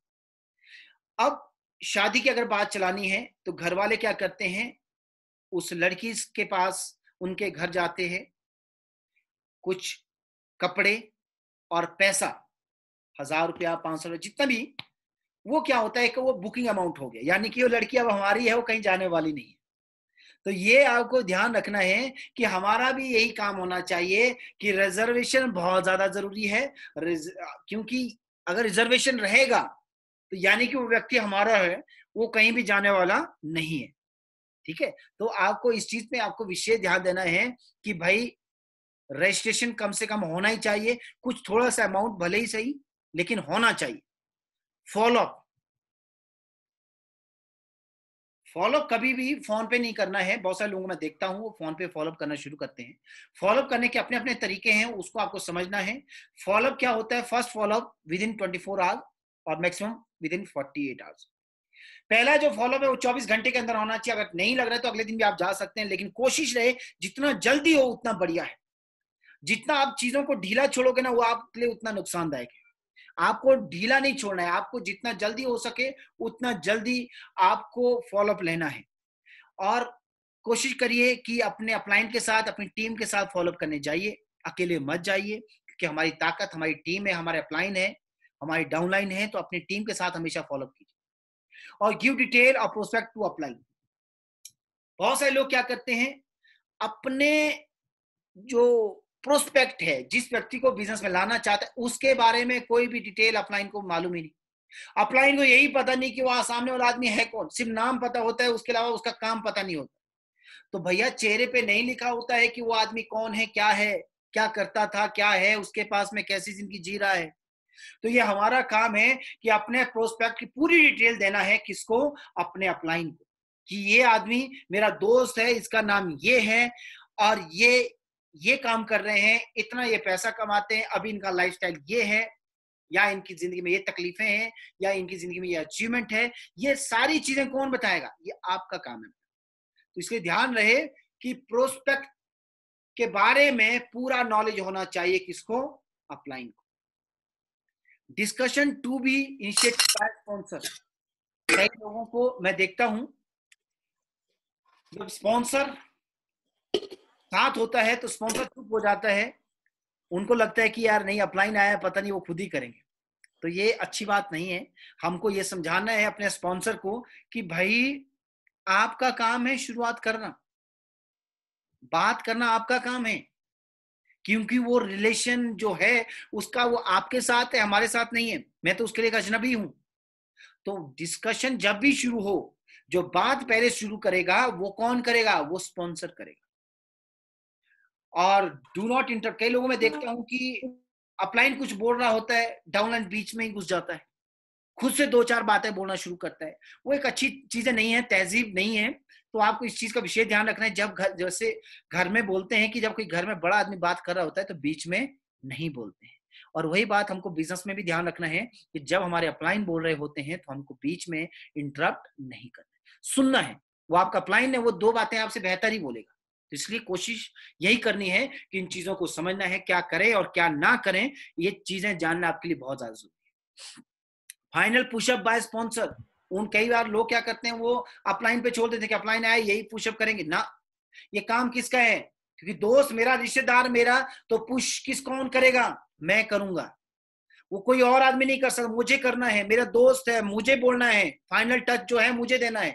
अब शादी की अगर बात चलानी है तो घर वाले क्या करते हैं, उस लड़की के पास उनके घर जाते हैं, कुछ कपड़े और पैसा, 1000 रुपया 500 रुपया जितना भी, वो क्या होता है कि वो बुकिंग अमाउंट हो गया, यानी कि वो लड़की अब हमारी है, वो कहीं जाने वाली नहीं है। तो ये आपको ध्यान रखना है कि हमारा भी यही काम होना चाहिए कि रिजर्वेशन बहुत ज्यादा जरूरी है। क्योंकि अगर रिजर्वेशन रहेगा तो यानी कि वो व्यक्ति हमारा है, वो कहीं भी जाने वाला नहीं है, ठीक है। तो आपको इस चीज पे आपको विशेष ध्यान देना है कि भाई रजिस्ट्रेशन कम से कम होना ही चाहिए, कुछ थोड़ा सा अमाउंट भले ही सही लेकिन होना चाहिए। फॉलोअप, फॉलोअप कभी भी फोन पे नहीं करना है। बहुत सारे लोगों को मैं देखता हूं वो फोन पे फॉलोअप करना शुरू करते हैं। फॉलोअप करने के अपने अपने तरीके हैं, उसको आपको समझना है। फॉलोअप क्या होता है, first follow up with in 24 hours और मैक्सिमम विद इन 48 आवर्स। पहला जो फॉलोअप है वो 24 घंटे के अंदर होना चाहिए। अगर नहीं लग रहा है तो अगले दिन भी आप जा सकते हैं, लेकिन कोशिश रहे जितना जल्दी हो उतना बढ़िया है। जितना आप चीजों को ढीला छोड़ोगे ना वो आपके लिए उतना नुकसानदायक है। आपको ढीला नहीं छोड़ना है, आपको जितना जल्दी हो सके उतना जल्दी आपको फॉलोअप लेना है। और कोशिश करिए कि अपने अपलाइन के साथ, अपनी टीम के साथ फॉलोअप करने जाइए, अकेले मत जाइए। क्योंकि हमारी ताकत हमारी टीम है, हमारे अपलाइन है, हमारी डाउनलाइन है। तो अपनी टीम के साथ हमेशा फॉलोअप कीजिए। और गिव डिटेल और प्रोस्पेक्ट टू अपलाइन। बहुत सारे लोग क्या करते हैं, अपने जो प्रोस्पेक्ट है, जिस व्यक्ति को बिजनेस में लाना चाहता है, उसके बारे में कोई भी डिटेल अपलाइन को मालूम ही नहीं। अपलाइन को यही पता नहीं कि वहां सामने वाला आदमी है कौन, सिर्फ नाम पता होता है, उसके अलावा उसका काम पता नहीं होता। तो भैया चेहरे पे नहीं लिखा होता है कि वो आदमी कौन है, क्या करता था, क्या है उसके पास में, कैसी जिंदगी जी रहा है। तो ये हमारा काम है कि अपने प्रोस्पेक्ट की पूरी डिटेल देना है, किसको, अपने अपलाइन को, कि ये आदमी मेरा दोस्त है, इसका नाम ये है और ये काम कर रहे हैं, इतना ये पैसा कमाते हैं, अभी इनका लाइफस्टाइल ये है, या इनकी जिंदगी में ये तकलीफें हैं, या इनकी जिंदगी में ये अचीवमेंट है। ये सारी चीजें कौन बताएगा, ये आपका काम है। तो इसलिए ध्यान रहे कि प्रोस्पेक्ट के बारे में पूरा नॉलेज होना चाहिए, किसको, अपलाइन को। Discussion to be initiated by sponsor. कई लोगों को मैं देखता हूं जब स्पॉन्सर साथ होता है तो स्पॉन्सर चुप हो जाता है, उनको लगता है कि यार नहीं अपलाइन आया, पता नहीं वो खुद ही करेंगे। तो ये अच्छी बात नहीं है। हमको ये समझाना है अपने स्पॉन्सर को कि भाई आपका काम है शुरुआत करना, बात करना आपका काम है। क्योंकि वो रिलेशन जो है उसका वो आपके साथ है, हमारे साथ नहीं है। मैं तो उसके लिए एक अजनबी हूं। तो डिस्कशन जब भी शुरू हो, जो बात पहले शुरू करेगा वो कौन करेगा, वो स्पॉन्सर करेगा। और डू नॉट इंटरप्ट। कई लोगों में देखता हूं कि अपलाइन कुछ बोल रहा होता है, डाउनलाइन बीच में ही घुस जाता है, खुद से दो चार बातें बोलना शुरू करता है। वो एक अच्छी चीजें नहीं है, तहजीब नहीं है। तो आपको इस चीज का विशेष ध्यान रखना है। जब घर, जैसे घर में बोलते हैं कि जब कोई घर में बड़ा आदमी बात कर रहा होता है तो बीच में नहीं बोलते हैं। और वही बात हमको बिजनेस में भी ध्यान रखना है कि जब हमारे अपलाइन बोल रहे होते हैं तो हमको बीच में इंटरप्ट नहीं करना है, सुनना है। वो आपका अपलाइन है, वो दो बातें आपसे बेहतर ही बोलेगा। तो इसलिए कोशिश यही करनी है कि इन चीजों को समझना है, क्या करें और क्या ना करें, ये चीजें जानना आपके लिए बहुत ज्यादा जरूरी है। Final push up by sponsor. उन कई बार लोग क्या करते हैं, वो अपलाइन पे छोड़ देते हैं कि अपलाइन आए यही पुशअप करेंगे ना। ये काम किसका है? क्योंकि दोस्त मेरा, रिश्तेदार मेरा, तो पुश किस कौन करेगा? मैं करूंगा। वो कोई और आदमी नहीं कर सकता, मुझे करना है, मेरा दोस्त है, मुझे बोलना है, फाइनल टच जो है मुझे देना है।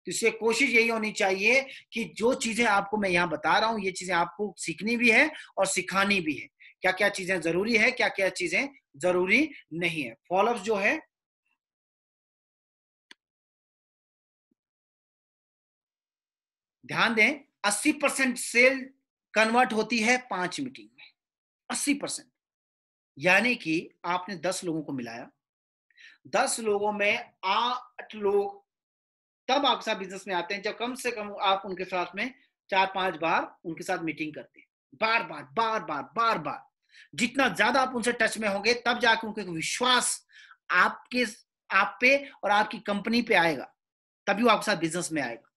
तो इससे कोशिश यही होनी चाहिए कि जो चीजें आपको मैं यहाँ बता रहा हूं, ये चीजें आपको सीखनी भी है और सिखानी भी है। क्या क्या चीजें जरूरी है, क्या क्या चीजें जरूरी नहीं है। फॉलोअप जो है, ध्यान दें, 80% सेल कन्वर्ट होती है 5 मीटिंग में। 80%। यानी कि आपने 10 लोगों को मिलाया, 10 लोगों में 8 लोग तब आपके साथ बिजनेस में आते हैं जब कम से कम आप उनके साथ में 4-5 बार उनके साथ मीटिंग करते हैं। बार बार बार बार बार बार। जितना ज्यादा आप उनसे टच में होंगे तब जाकर उनका विश्वास आपके, आप पे और आपकी कंपनी पे आएगा, तभी वो आपके साथ बिजनेस में आएगा।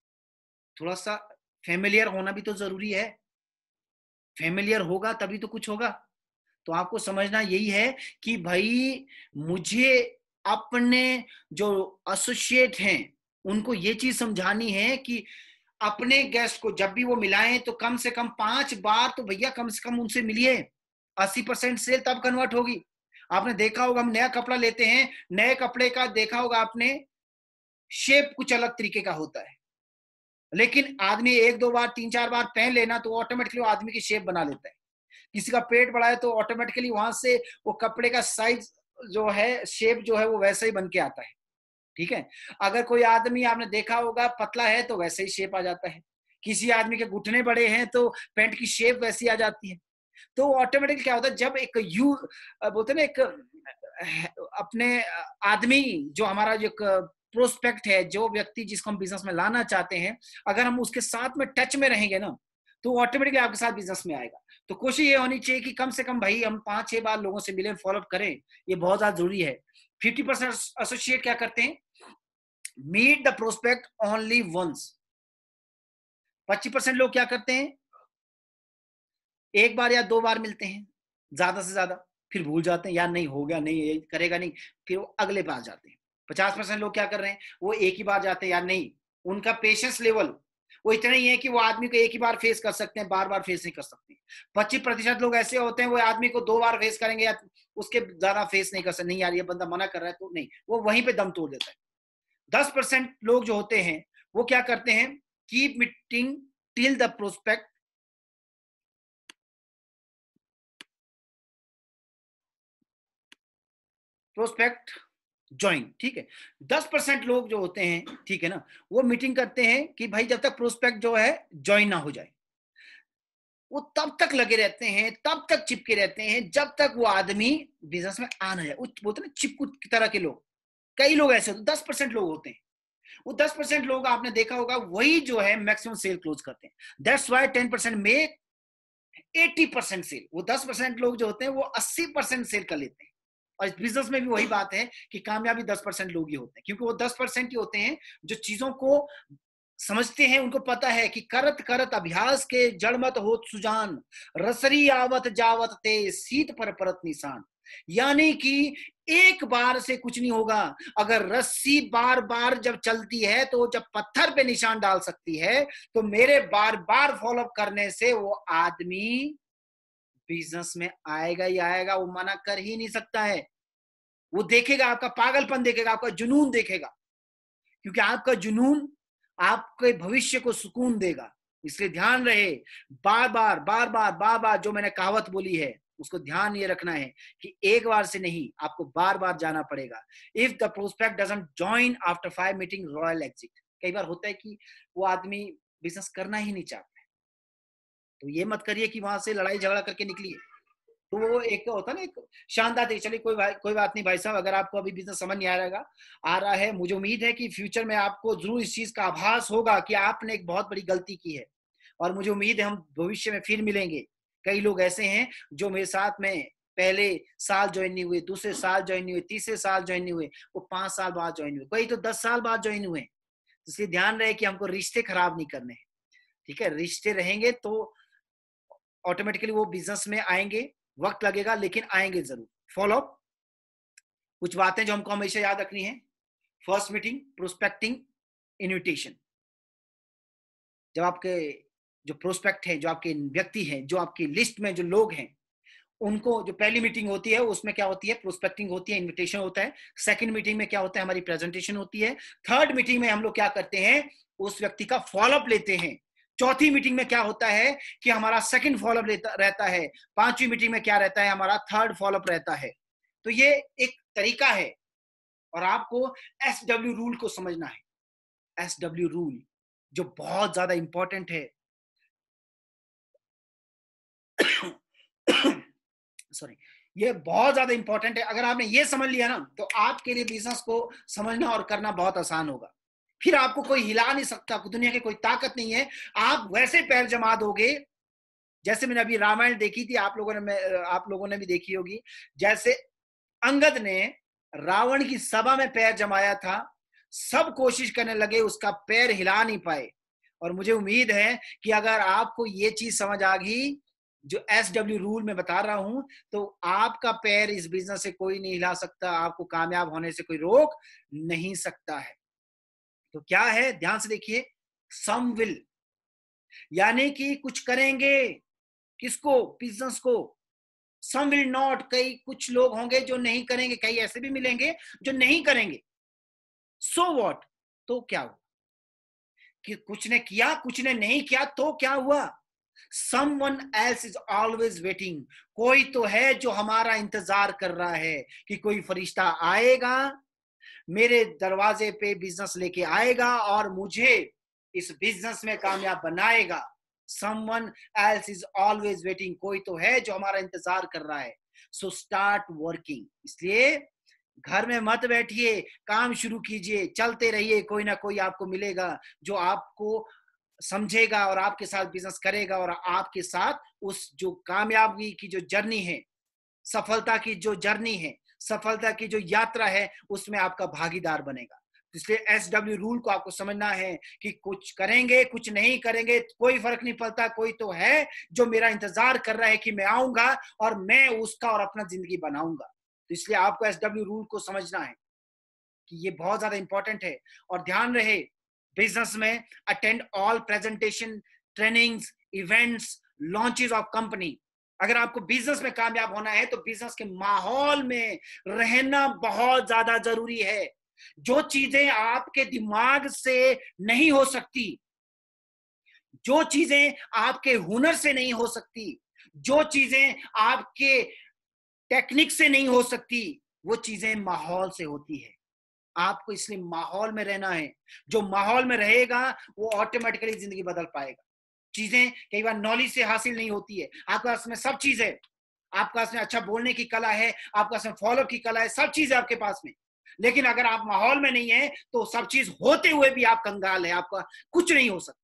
थोड़ा सा फेमिलियर होना भी तो जरूरी है। फेमिलियर होगा तभी तो कुछ होगा। तो आपको समझना यही है कि भाई मुझे अपने जो एसोसिएट हैं उनको ये चीज समझानी है कि अपने गेस्ट को जब भी वो मिलाएं तो कम से कम 5 बार तो भैया कम से कम उनसे मिलिए। 80% सेल तब कन्वर्ट होगी। आपने देखा होगा, हम नया कपड़ा लेते हैं, नए कपड़े का देखा होगा आपने, शेप कुछ अलग तरीके का होता है, लेकिन आदमी 1-2 बार 3-4 बार पहन लेना तो ऑटोमेटिकली वो आदमी की शेप बना लेता है। किसी का पेट बड़ा है तो ऑटोमेटिकली वहां से वो कपड़े का साइज जो है, शेप जो है वो वैसे ही बन के आता है। ठीक है। अगर कोई आदमी आपने देखा होगा पतला है तो वैसे ही शेप आ जाता है। किसी आदमी के घुटने बड़े हैं तो पैंट की शेप वैसी आ जाती है। तो ऑटोमेटिकली क्या होता है, जब एक यू बोलते ना, एक अपने आदमी जो हमारा जो प्रोस्पेक्ट है, जो व्यक्ति जिसको हम बिजनेस में लाना चाहते हैं, अगर हम उसके साथ में टच में रहेंगे ना तो ऑटोमेटिकली आपके साथ बिजनेस में आएगा। तो कोशिश ये होनी चाहिए कि कम से कम भाई हम 5-6 बार लोगों से मिले, फॉलोअप करें। ये बहुत ज्यादा जरूरी है। 50% एसोसिएट क्या करते हैं? Meet the prospect only once. 25% लोग क्या करते हैं? एक बार या 2 बार मिलते हैं ज्यादा से ज्यादा, फिर भूल जाते हैं, यार नहीं हो गया, नहीं ये करेगा नहीं, फिर वो अगले बार जाते हैं। 50% लोग क्या कर रहे हैं? वो एक ही बार जाते हैं, यार नहीं, उनका पेशेंस लेवल वो इतना ही है कि वो आदमी को एक ही बार फेस कर सकते हैं, बार बार फेस नहीं कर सकते। 25% लोग ऐसे होते हैं वो आदमी को 2 बार फेस करेंगे या उसके ज्यादा फेस नहीं कर सकते, नहीं यार ये बंदा मना कर रहा है तो नहीं, वो वहीं पे दम तोड़ देता है। 10% लोग जो होते हैं वो क्या करते हैं? Keep meeting till the prospect prospect join. ठीक है। 10% लोग जो होते हैं, ठीक है ना, वो मीटिंग करते हैं कि भाई जब तक प्रोस्पेक्ट जो है ज्वाइन ना हो जाए, वो तब तक लगे रहते हैं, तब तक चिपके रहते हैं जब तक वो आदमी बिजनेस में आ ना जाए। बोलते ना चिपकू की तरह के लोग, कई लोग ऐसे होते हैं, 10% लोग होते हैं। वो 10% लोग आपने देखा होगा वही जो है मैक्सिमम सेल क्लोज करते हैं। That's why 10% make 80% sale. वो 10% लोग जो होते हैं वो 80% सेल कर लेते हैं। और इस बिजनेस में भी वही बात है कि कामयाबी 10% लोग ही होते हैं, क्योंकि वो 10% ही होते हैं जो चीजों को समझते हैं। उनको पता है कि करत करत अभ्यास के जड़ मत होत सुजान, रसरी आवत जावत ते सीत पर परत निशान। यानी कि एक बार से कुछ नहीं होगा। अगर रस्सी बार बार जब चलती है तो जब पत्थर पे निशान डाल सकती है, तो मेरे बार बार फॉलोअप करने से वो आदमी बिजनेस में आएगा ही आएगा। वो मना कर ही नहीं सकता है। वो देखेगा, आपका पागलपन देखेगा, आपका जुनून देखेगा, क्योंकि आपका जुनून आपके भविष्य को सुकून देगा। इसलिए ध्यान रहे, बार बार बार बार बार बार जो मैंने कहावत बोली है उसको ध्यान ये रखना है कि एक बार से नहीं, आपको बार बार जाना पड़ेगा। If the prospect doesn't join after 5 meeting, royal exit. कई बार होता है कि वो आदमी बिजनेस करना ही नहीं चाहता, तो ये मत करिए कि वहां से लड़ाई झगड़ा करके निकलिए। तो वो एक होता ना, एक शानदार तरीके। चलिए कोई बात नहीं भाई साहब, अगर आपको अभी बिजनेस समझ नहीं आ रहा है, मुझे उम्मीद है कि फ्यूचर में आपको जरूर इस चीज का आभास होगा कि आपने एक बहुत बड़ी गलती की है। और मुझे उम्मीद है हम भविष्य में फिर मिलेंगे। कई लोग ऐसे हैं जो मेरे साथ में पहले साल ज्वाइन नहीं हुए, दूसरे साल ज्वाइन नहीं हुए, तीसरे साल ज्वाइन नहीं हुए, वो 5 साल बाद ज्वाइन हुए, कोई तो 10 साल बाद ज्वाइन हुए। इसलिए ध्यान रहे कि हमको रिश्ते खराब नहीं करने हैं। ठीक है, रिश्ते रहेंगे तो ऑटोमेटिकली वो बिजनेस में आएंगे, वक्त लगेगा लेकिन आएंगे जरूर। फॉलो अप, कुछ बातें जो हमको हमेशा याद रखनी है। First meeting, prospecting, invitation. जब आपके जो प्रोस्पेक्ट है, जो आपके व्यक्ति हैं, जो आपकी लिस्ट में जो लोग हैं, उनको जो पहली मीटिंग होती है उसमें क्या होती है, प्रोस्पेक्टिंग होती है, इन्विटेशन होता है। सेकंड मीटिंग में क्या होता है, हमारी प्रेजेंटेशन होती है। थर्ड मीटिंग में हम लोग क्या करते हैं, उस व्यक्ति का फॉलोअप लेते हैं। चौथी मीटिंग में क्या होता है कि हमारा सेकंड फॉलोअप रहता है। पांचवी मीटिंग में क्या रहता है, हमारा थर्ड फॉलोअप रहता है। तो ये एक तरीका है और आपको SW रूल को समझना है। SW रूल जो बहुत ज्यादा इंपॉर्टेंट है। सॉरी, ये बहुत ज्यादा इंपॉर्टेंट है। अगर आपने ये समझ लिया ना तो आपके लिए बिजनेस को समझना और करना बहुत आसान होगा। फिर आपको कोई हिला नहीं सकता, दुनिया की कोई ताकत नहीं है। आप वैसे पैर जमा दोगे जैसे मैंने अभी रामायण देखी थी, आप लोगों ने भी देखी होगी। जैसे अंगद ने रावण की सभा में पैर जमाया था, सब कोशिश करने लगे, उसका पैर हिला नहीं पाए। और मुझे उम्मीद है कि अगर आपको ये चीज समझ आ गई जो SW रूल में बता रहा हूं, तो आपका पैर इस बिजनेस से कोई नहीं हिला सकता, आपको कामयाब होने से कोई रोक नहीं सकता है। तो क्या है, ध्यान से देखिए। सम विल, यानी कि कुछ करेंगे, किसको, बिजनेस को। सम विल नॉट, कई कुछ लोग होंगे जो नहीं करेंगे, कई ऐसे भी मिलेंगे जो नहीं करेंगे। सो व्हाट, तो क्या हुआ कि कुछ ने किया, कुछ ने नहीं किया, तो क्या हुआ। Someone else is always waiting, कोई तो है जो हमारा इंतजार कर रहा है कि कोई फरिश्ता आएगा, मेरे दरवाजे पे बिजनेस लेके आएगा और मुझे इस बिजनेस में कामयाब बनाएगा। Someone else is always waiting, कोई तो है जो हमारा इंतजार कर रहा है। So start working, इसलिए घर में मत बैठिए, काम शुरू कीजिए, चलते रहिए। कोई ना कोई आपको मिलेगा जो आपको समझेगा और आपके साथ बिजनेस करेगा और आपके साथ उस जो कामयाबी की जो जर्नी है, सफलता की जो जर्नी है, सफलता की जो यात्रा है, उसमें आपका भागीदार बनेगा। इसलिए SW रूल को आपको समझना है कि कुछ करेंगे, कुछ नहीं करेंगे, कोई फर्क नहीं पड़ता, कोई तो है जो मेरा इंतजार कर रहा है कि मैं आऊंगा और मैं उसका और अपना जिंदगी बनाऊंगा। तो इसलिए आपको SW रूल को समझना है कि ये बहुत ज्यादा इंपॉर्टेंट है। और ध्यान रहे, बिजनेस में attend all presentation, trainings, events, launches of company. अगर आपको बिजनेस में कामयाब होना है तो बिजनेस के माहौल में रहना बहुत ज्यादा जरूरी है। जो चीजें आपके दिमाग से नहीं हो सकती, जो चीजें आपके हुनर से नहीं हो सकती, जो चीजें आपके टेक्निक से नहीं हो सकती, वो चीजें माहौल से होती है। आपको इसलिए माहौल में रहना है। जो माहौल में रहेगा वो ऑटोमेटिकली जिंदगी बदल पाएगा। चीजें कई बार नॉलेज से हासिल नहीं होती है। आपके पास में सब चीज है, आपके पास में अच्छा बोलने की कला है, आपके पास में फॉलोअप की कला है, सब चीज है आपके पास में। लेकिन अगर आप माहौल में नहीं है तो सब चीज होते हुए भी आप कंगाल है, आपका कुछ नहीं हो सकता।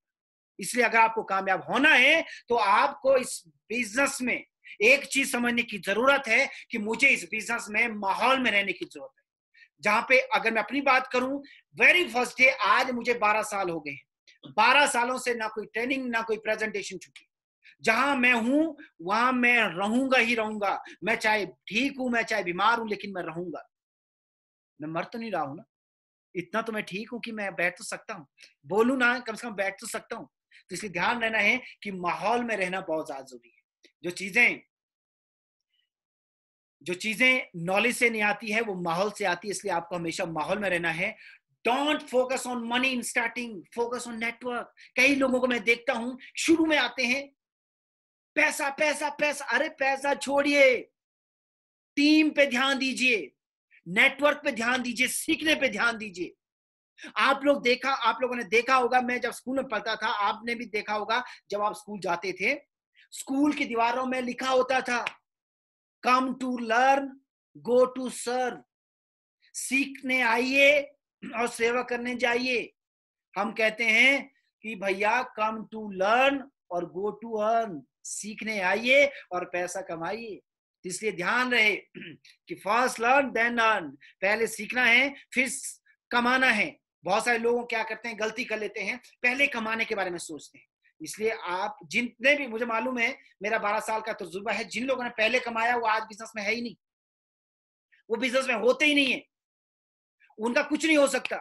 इसलिए अगर आपको कामयाब होना है तो आपको इस बिजनेस में एक चीज समझने की जरूरत है कि मुझे इस बिजनेस में माहौल में रहने की जरूरत है। जहां पे अगर मैं अपनी बात करूं, वेरी फर्स्ट डे आज मुझे 12 साल हो गए। 12 सालों से ना कोई ट्रेनिंग, ना कोई प्रेजेंटेशन छुटी। जहां मैं हूं वहां मैं रहूंगा ही रहूंगा। मैं चाहे ठीक हूं, मैं चाहे बीमार हूं, लेकिन मैं रहूंगा। मैं मर तो नहीं रहा हूं ना, इतना तो मैं ठीक हूं कि मैं बैठ तो सकता हूं, बोलूं ना, कम से कम बैठ तो सकता हूं। तो इसलिए ध्यान रहना है कि माहौल में रहना बहुत ज्यादा जरूरी है। जो चीजें नॉलेज से नहीं आती है वो माहौल से आती है। इसलिए आपको हमेशा माहौल में रहना है। Don't focus on money in starting, focus on network. कई लोगों को मैं देखता हूं शुरू में आते हैं पैसा पैसा पैसा, अरे पैसा छोड़िए, टीम पे ध्यान दीजिए, नेटवर्क पे ध्यान दीजिए, सीखने पे ध्यान दीजिए। आप लोगों ने देखा होगा, मैं जब स्कूल में पढ़ता था, आपने भी देखा होगा जब आप स्कूल जाते थे स्कूल की दीवारों में लिखा होता था, come to learn, go to serve. सीखने आइए और सेवा करने जाइए। हम कहते हैं कि भैया कम टू लर्न और गो टू अर्न, सीखने आइए और पैसा कमाइए। इसलिए ध्यान रहे कि फर्स्ट लर्न देन अर्न, पहले सीखना है फिर कमाना है। बहुत सारे लोग क्या करते हैं, गलती कर लेते हैं, पहले कमाने के बारे में सोचते हैं। इसलिए आप जितने भी, मुझे मालूम है, मेरा 12 साल का तजुर्बा है, जिन लोगों ने पहले कमाया वो आज बिजनेस में है ही नहीं, वो बिजनेस में होते ही नहीं है, उनका कुछ नहीं हो सकता।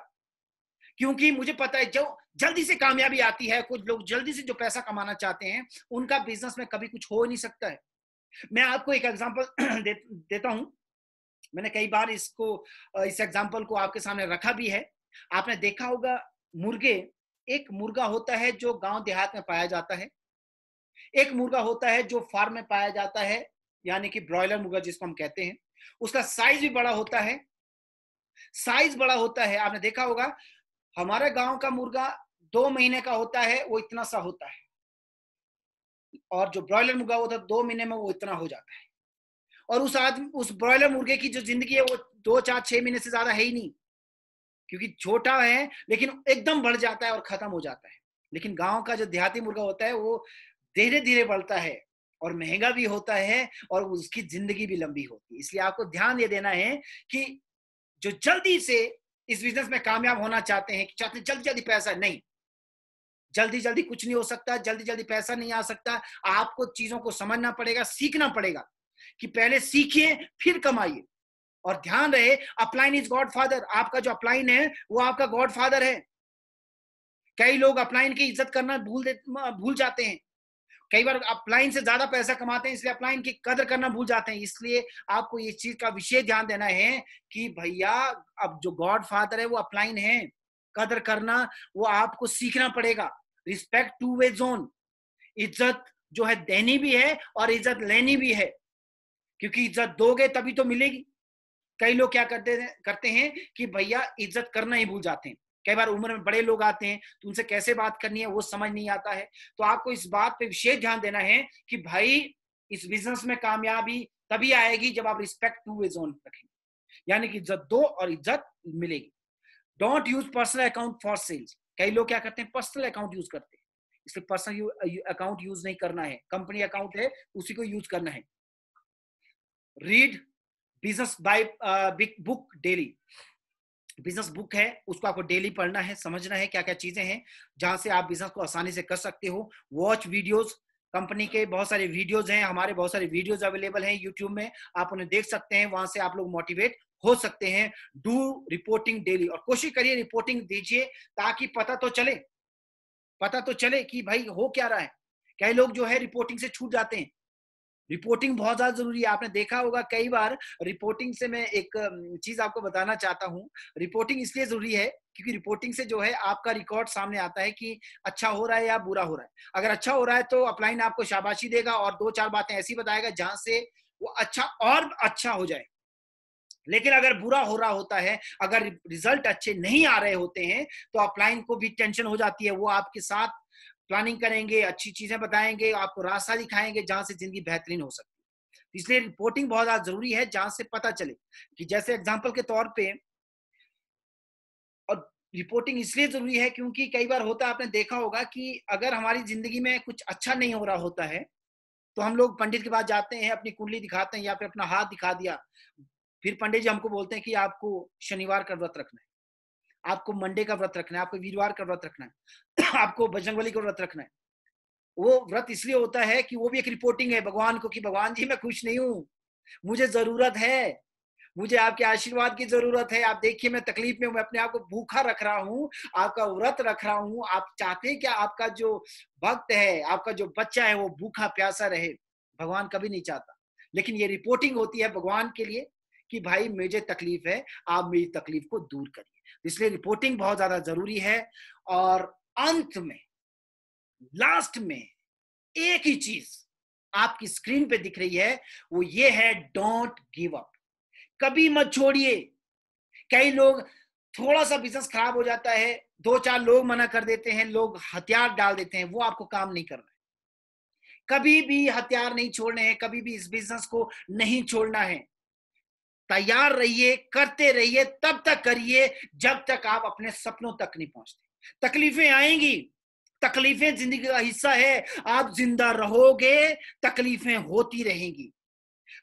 क्योंकि मुझे पता है जो जल्दी से कामयाबी आती है, कुछ लोग जल्दी से जो पैसा कमाना चाहते हैं, उनका बिजनेस में कभी कुछ हो नहीं सकता है। मैं आपको एक एग्जांपल देता हूं। मैंने कई बार इस एग्जांपल को आपके सामने रखा भी है। आपने देखा होगा मुर्गे, एक मुर्गा होता है जो गांव देहात में पाया जाता है, एक मुर्गा होता है जो फार्म में पाया जाता है, यानी कि ब्रॉयलर मुर्गा जिसको हम कहते हैं। उसका साइज भी बड़ा होता है, साइज बड़ा होता है। आपने देखा होगा हमारे गांव का मुर्गा 2 महीने का होता है, वो इतना सा होता है, और जो ब्रॉयलर मुर्गा होता है 2 महीने में वो इतना हो जाता है। और उस ब्रॉयलर मुर्गे की जो जिंदगी है वो 2, 4, 6 महीने से ज्यादा है ही नहीं, क्योंकि छोटा है लेकिन एकदम बढ़ जाता है और खत्म हो जाता है। लेकिन गांव का जो देहाती मुर्गा होता है वो धीरे धीरे बढ़ता है और महंगा भी होता है और उसकी जिंदगी भी लंबी होती है। इसलिए आपको ध्यान ये देना है कि जो जल्दी से इस बिजनेस में कामयाब होना चाहते हैं, चाहते हैं जल्दी जल्दी पैसा, नहीं, जल्दी जल्दी कुछ नहीं हो सकता, जल्दी जल्दी पैसा नहीं आ सकता। आपको चीजों को समझना पड़ेगा, सीखना पड़ेगा कि पहले सीखिए फिर कमाइए। और ध्यान रहे, अपलाइन इज गॉड फादर। आपका जो अपलाइन है वो आपका गॉड फादर है। कई लोग अपलाइन की इज्जत करना भूल जाते हैं। कई बार अपलाइन से ज्यादा पैसा कमाते हैं, इसलिए अपलाइन की कदर करना भूल जाते हैं। इसलिए आपको इस चीज का विशेष ध्यान देना है कि भैया अब जो गॉड फादर है वो अपलाइन है, कदर करना वो आपको सीखना पड़ेगा। रिस्पेक्ट टू वे जोन, इज्जत जो है देनी भी है और इज्जत लेनी भी है, क्योंकि इज्जत दोगे तभी तो मिलेगी। कई लोग क्या करते हैं कि भैया इज्जत करना ही भूल जाते हैं। कई बार उम्र में बड़े लोग आते हैं तो उनसे कैसे बात करनी है वो समझ नहीं आता है। तो आपको इस बात पे विशेष ध्यान देना है कि भाई इस बिजनेस में कामयाबी तभी आएगी जब आप रिस्पेक्ट टू वे जोन रखेंगे, यानी कि इज्जत दो और इज्जत मिलेगी। Don't use personal account for sales. कई लोग क्या करते हैं, पर्सनल अकाउंट यूज करते हैं, इसलिए पर्सनल अकाउंट यूज नहीं करना है। कंपनी अकाउंट है उसी को यूज करना है। Read business by big book daily. Business book है उसको आपको डेली पढ़ना है, समझना है क्या क्या चीजें हैं जहां से आप बिजनेस को आसानी से कर सकते हो। वॉच वीडियोस, कंपनी के बहुत सारे वीडियोस हैं, हमारे बहुत सारे वीडियोस अवेलेबल हैं यूट्यूब में, आप उन्हें देख सकते हैं, वहां से आप लोग मोटिवेट हो सकते हैं। डू रिपोर्टिंग डेली, और कोशिश करिए रिपोर्टिंग दीजिए ताकि पता तो चले कि भाई हो क्या रहा है। कई लोग जो है रिपोर्टिंग से छूट जाते हैं। रिपोर्टिंग बहुत ज्यादा जरूरी है। आपने देखा होगा कई बार रिपोर्टिंग से, मैं एक चीज आपको बताना चाहता हूं, रिपोर्टिंग इसलिए जरूरी है क्योंकि रिपोर्टिंग से जो है आपका रिकॉर्ड सामने आता है कि अच्छा हो रहा है या बुरा हो रहा है। अगर अच्छा हो रहा है तो अपलाइन आपको शाबाशी देगा और 2-4 बातें ऐसी बताएगा जहां से वो अच्छा और अच्छा हो जाए। लेकिन अगर बुरा हो रहा होता है, अगर रिजल्ट अच्छे नहीं आ रहे होते हैं, तो अपलाइन को भी टेंशन हो जाती है। वो आपके साथ प्लानिंग करेंगे, अच्छी चीजें बताएंगे, आपको रास्ता दिखाएंगे जहां से जिंदगी बेहतरीन हो सकती है। इसलिए रिपोर्टिंग बहुत ज्यादा जरूरी है जहां से पता चले कि, जैसे एग्जांपल के तौर पे, और रिपोर्टिंग इसलिए जरूरी है क्योंकि कई बार होता है, आपने देखा होगा कि अगर हमारी जिंदगी में कुछ अच्छा नहीं हो रहा होता है तो हम लोग पंडित के पास जाते हैं, अपनी कुंडली दिखाते हैं या फिर अपना हाथ दिखा दिया, फिर पंडित जी हमको बोलते हैं कि आपको शनिवार का व्रत रखना है, आपको मंडे का व्रत रखना है, आपको वीरवार का व्रत रखना है, आपको बजरंगबली का व्रत रखना है। वो व्रत इसलिए होता है कि वो भी एक रिपोर्टिंग है भगवान को कि भगवान जी मैं खुश नहीं हूं, मुझे जरूरत है, मुझे आपके आशीर्वाद की जरूरत है। आप देखिए मैं तकलीफ में हूं, मैं अपने आप को भूखा रख रहा हूं, आपका व्रत रख रहा हूं। आप चाहते हैं क्या आपका जो भक्त है, आपका जो बच्चा है वो भूखा प्यासा रहे? भगवान कभी नहीं चाहता। लेकिन ये रिपोर्टिंग होती है भगवान के लिए कि भाई मुझे तकलीफ है, आप मेरी तकलीफ को दूर करिए। इसलिए रिपोर्टिंग बहुत ज्यादा जरूरी है। और अंत में, लास्ट में, एक ही चीज आपकी स्क्रीन पे दिख रही है, वो ये है, डोंट गिव अप। कभी मत छोड़िए। कई लोग, थोड़ा सा बिजनेस खराब हो जाता है, 2-4 लोग मना कर देते हैं, लोग हथियार डाल देते हैं, वो आपको काम नहीं करना है। कभी भी हथियार नहीं छोड़ने हैं, कभी भी इस बिजनेस को नहीं छोड़ना है। तैयार रहिए, करते रहिए, तब तक करिए जब तक आप अपने सपनों तक नहीं पहुंचते। तकलीफें आएंगी, तकलीफें जिंदगी का हिस्सा है। आप जिंदा रहोगे, तकलीफें होती रहेंगी।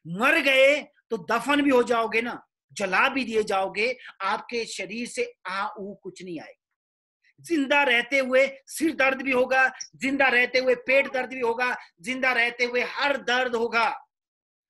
मर गए तो दफन भी हो जाओगे ना, जला भी दिए जाओगे, आपके शरीर से आ ऊ कुछ नहीं आएगा। जिंदा रहते हुए सिर दर्द भी होगा, जिंदा रहते हुए पेट दर्द भी होगा, जिंदा रहते हुए हर दर्द होगा,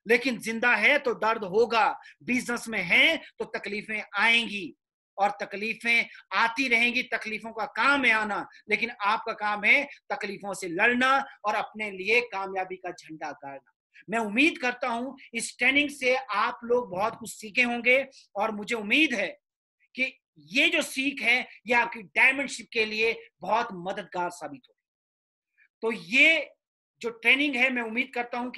लेकिन जिंदा है तो दर्द होगा। बिजनेस में है तो तकलीफें आएंगी और तकलीफें आती रहेंगी। तकलीफों का काम है आना, लेकिन आपका काम है तकलीफों से लड़ना और अपने लिए कामयाबी का झंडा गाड़ना। मैं उम्मीद करता हूं इस ट्रेनिंग से आप लोग बहुत कुछ सीखे होंगे और मुझे उम्मीद है कि ये जो सीख है ये आपकी डायमंडशिप के लिए बहुत मददगार साबित होगी। तो ये जो ट्रेनिंग है, मैं उम्मीद करता हूं कि